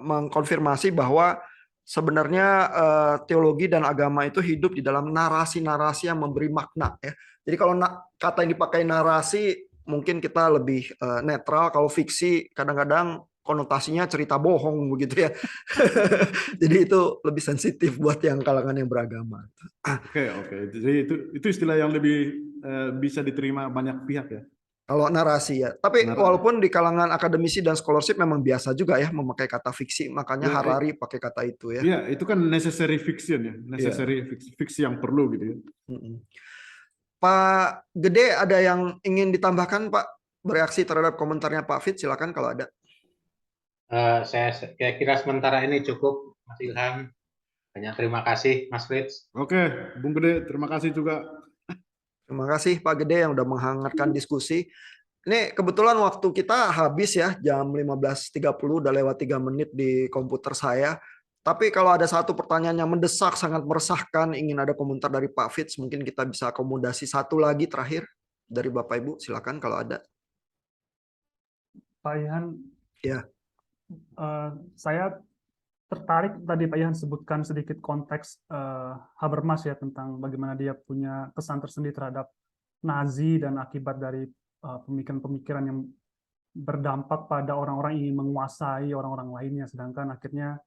mengkonfirmasi bahwa sebenarnya teologi dan agama itu hidup di dalam narasi-narasi yang memberi makna ya. Jadi kalau kata yang dipakai narasi mungkin kita lebih netral, kalau fiksi kadang-kadang konotasinya cerita bohong begitu ya. Jadi itu lebih sensitif buat yang kalangan yang beragama. Oke. Jadi itu istilah yang lebih bisa diterima banyak pihak ya. Kalau narasi ya. Tapi walaupun di kalangan akademisi dan scholarship memang biasa juga ya memakai kata fiksi, makanya Harari pakai kata itu ya. Iya, itu kan necessary fiction ya, necessary fiksi yang perlu gitu ya. Pak Gede, ada yang ingin ditambahkan Pak, bereaksi terhadap komentarnya Pak Fit, silakan kalau ada. Saya kira sementara ini cukup, Mas Ilham. Banyak terima kasih, Mas Fritz. Oke, Bung Gede, terima kasih juga. Terima kasih Pak Gede yang udah menghangatkan diskusi. Ini kebetulan waktu kita habis ya, jam 15.30, udah lewat 3 menit di komputer saya. Tapi kalau ada satu pertanyaan yang mendesak, sangat meresahkan, ingin ada komentar dari Pak Fitz, mungkin kita bisa akomodasi satu lagi terakhir dari Bapak Ibu, silakan kalau ada. Pak Ihan, ya. Saya tertarik tadi Pak Ihan sebutkan sedikit konteks Habermas ya, tentang bagaimana dia punya kesan tersendiri terhadap Nazi dan akibat dari pemikiran-pemikiran yang berdampak pada orang-orang yang ingin menguasai orang-orang lainnya, sedangkan akhirnya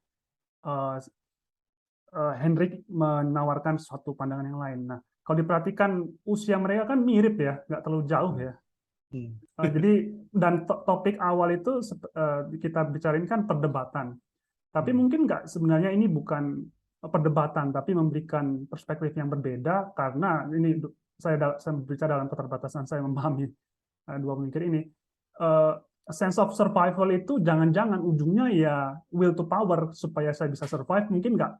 Hendrik menawarkan suatu pandangan yang lain. Nah, kalau diperhatikan usia mereka kan mirip ya, nggak terlalu jauh ya. Jadi dan topik awal itu kita bicarain kan perdebatan. Tapi mungkin nggak, sebenarnya ini bukan perdebatan, tapi memberikan perspektif yang berbeda, karena ini saya bicara dalam keterbatasan saya memahami dua pemikir ini. Sense of survival itu jangan-jangan ujungnya ya will to power, supaya saya bisa survive. Mungkin nggak,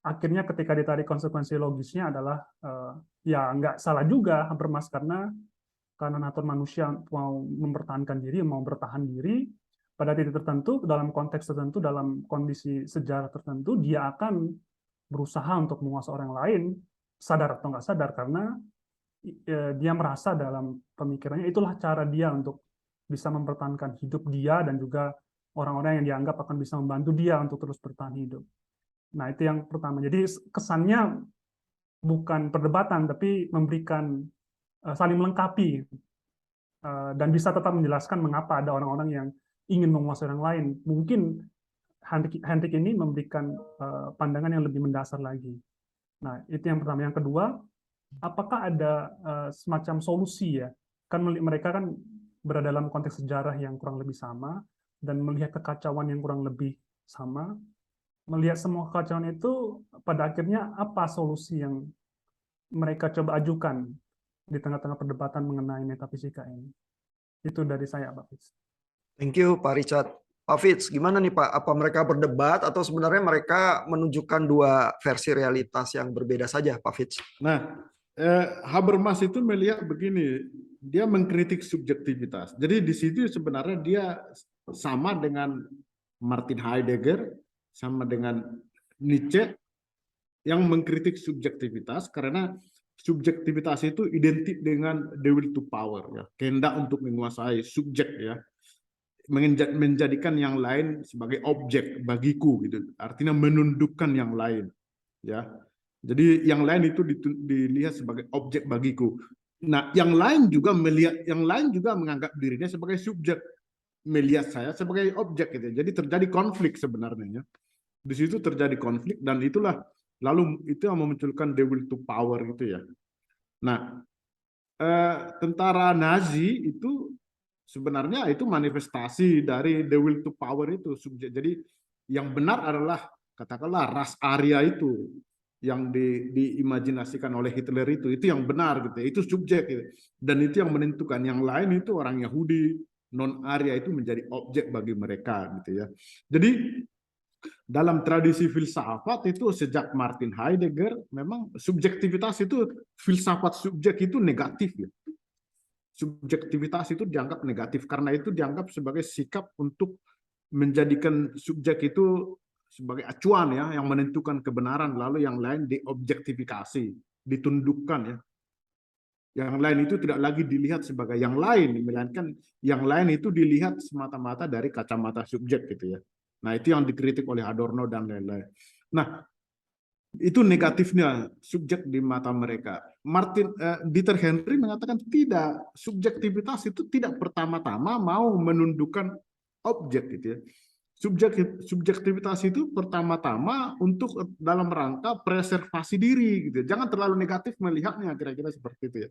akhirnya ketika ditarik konsekuensi logisnya adalah ya nggak salah juga Habermas, karena natur manusia mau mempertahankan diri, mau bertahan diri pada titik tertentu, dalam konteks tertentu, dalam kondisi sejarah tertentu, dia akan berusaha untuk menguasai orang lain, sadar atau nggak sadar, karena dia merasa dalam pemikirannya itulah cara dia untuk bisa mempertahankan hidup dia dan juga orang-orang yang dianggap akan bisa membantu dia untuk terus bertahan hidup. Nah, itu yang pertama. Jadi kesannya bukan perdebatan, tapi memberikan saling melengkapi dan bisa tetap menjelaskan mengapa ada orang-orang yang ingin menguasai orang lain. Mungkin Hendrik ini memberikan pandangan yang lebih mendasar lagi. Nah, itu yang pertama. Yang kedua, apakah ada semacam solusi ya? Kan mereka kan berada dalam konteks sejarah yang kurang lebih sama, dan melihat kekacauan yang kurang lebih sama. Melihat semua kekacauan itu, pada akhirnya apa solusi yang mereka coba ajukan di tengah-tengah perdebatan mengenai metafisika ini? Itu dari saya, Pak Fitz. Thank you, Pak Richard. Pak Fitz, gimana nih Pak? Apa mereka berdebat atau sebenarnya mereka menunjukkan dua versi realitas yang berbeda saja, Pak Fitz? Nah, Habermas itu melihat begini, dia mengkritik subjektivitas. Jadi di situ sebenarnya dia sama dengan Martin Heidegger, sama dengan Nietzsche, yang mengkritik subjektivitas, karena subjektivitas itu identik dengan the will to power, ya, kehendak untuk menguasai subjek, ya, menjadikan yang lain sebagai objek bagiku, gitu. Artinya menundukkan yang lain, ya. Jadi yang lain itu dilihat sebagai objek bagiku. Nah, yang lain juga menganggap dirinya sebagai subjek, melihat saya sebagai objek, gitu. Jadi terjadi konflik sebenarnya, ya. Di situ terjadi konflik, dan itulah lalu itu yang memunculkan the will to power, gitu ya. Nah, tentara Nazi itu sebenarnya itu manifestasi dari the will to power itu, subjek. Jadi yang benar adalah katakanlah ras Arya itu yang diimajinasikan oleh Hitler, itu yang benar, gitu. Itu subjek, gitu. Dan itu yang menentukan. Yang lain itu orang Yahudi non Arya itu menjadi objek bagi mereka, gitu ya. Jadi dalam tradisi filsafat itu sejak Martin Heidegger memang subjektivitas itu, filsafat subjek itu negatif, ya. Subjektivitas itu dianggap negatif karena itu dianggap sebagai sikap untuk menjadikan subjek itu sebagai acuan, ya, yang menentukan kebenaran, lalu yang lain diobjektifikasi, ditundukkan, ya. Yang lain itu tidak lagi dilihat sebagai yang lain, melainkan yang lain itu dilihat semata-mata dari kacamata subjek gitu ya. Nah, itu yang dikritik oleh Adorno dan lain-lain. Nah, itu negatifnya subjek di mata mereka. Dieter Henry mengatakan tidak, subjektivitas itu tidak pertama-tama mau menundukkan objek gitu ya. Subjektivitas itu pertama-tama untuk dalam rangka preservasi diri gitu. Jangan terlalu negatif melihatnya, kira-kira seperti itu ya.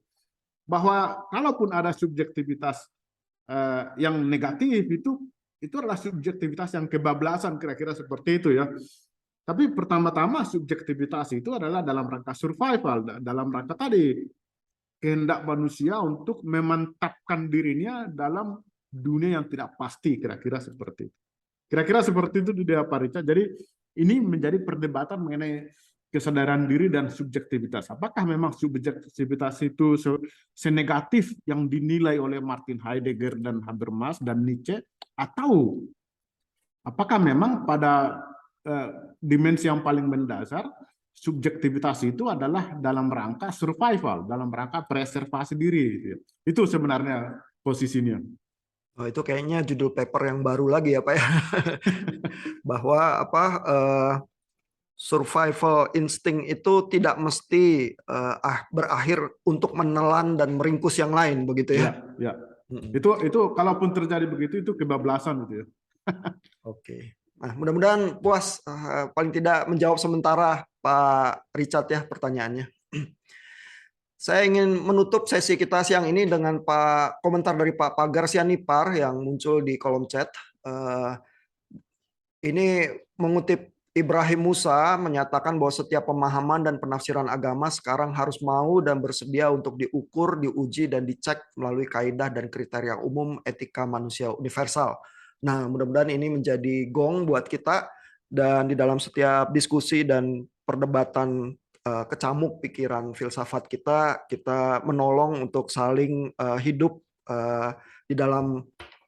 Bahwa kalaupun ada subjektivitas yang negatif itu adalah subjektivitas yang kebablasan, kira-kira seperti itu ya. Tapi pertama-tama subjektivitas itu adalah dalam rangka survival, dalam rangka tadi kehendak manusia untuk memantapkan dirinya dalam dunia yang tidak pasti, kira-kira seperti itu. Kira-kira seperti itu di Pak Richard. Jadi ini menjadi perdebatan mengenai kesadaran diri dan subjektivitas. Apakah memang subjektivitas itu senegatif yang dinilai oleh Martin Heidegger dan Habermas dan Nietzsche, atau apakah memang pada dimensi yang paling mendasar subjektivitas itu adalah dalam rangka survival, dalam rangka preservasi diri. Itu sebenarnya posisinya. Oh, itu kayaknya judul paper yang baru lagi ya Pak ya. Bahwa survival instinct itu tidak mesti berakhir untuk menelan dan meringkus yang lain, begitu ya? Ya. Itu kalaupun terjadi begitu itu kebablasan gitu ya. Oke. Nah, mudah-mudahan puas, paling tidak menjawab sementara Pak Richard ya pertanyaannya. Saya ingin menutup sesi kita siang ini dengan komentar dari Pak Pagar Sianipar yang muncul di kolom chat. Ini mengutip Ibrahim Musa menyatakan bahwa setiap pemahaman dan penafsiran agama sekarang harus mau dan bersedia untuk diukur, diuji, dan dicek melalui kaidah dan kriteria umum etika manusia universal. Nah, mudah-mudahan ini menjadi gong buat kita, dan di dalam setiap diskusi dan perdebatan kecamuk pikiran filsafat kita menolong untuk saling hidup di dalam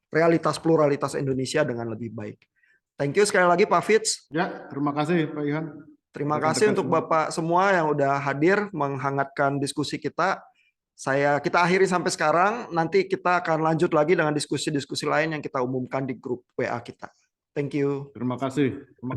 realitas pluralitas Indonesia dengan lebih baik. Thank you sekali lagi Pak Fitz. Ya, terima kasih Pak Ihan. Terima kasih untuk Bapak semua yang udah hadir menghangatkan diskusi kita. Kita akhiri sampai sekarang. Nanti kita akan lanjut lagi dengan diskusi-diskusi lain yang kita umumkan di grup WA kita. Thank you. Terima kasih.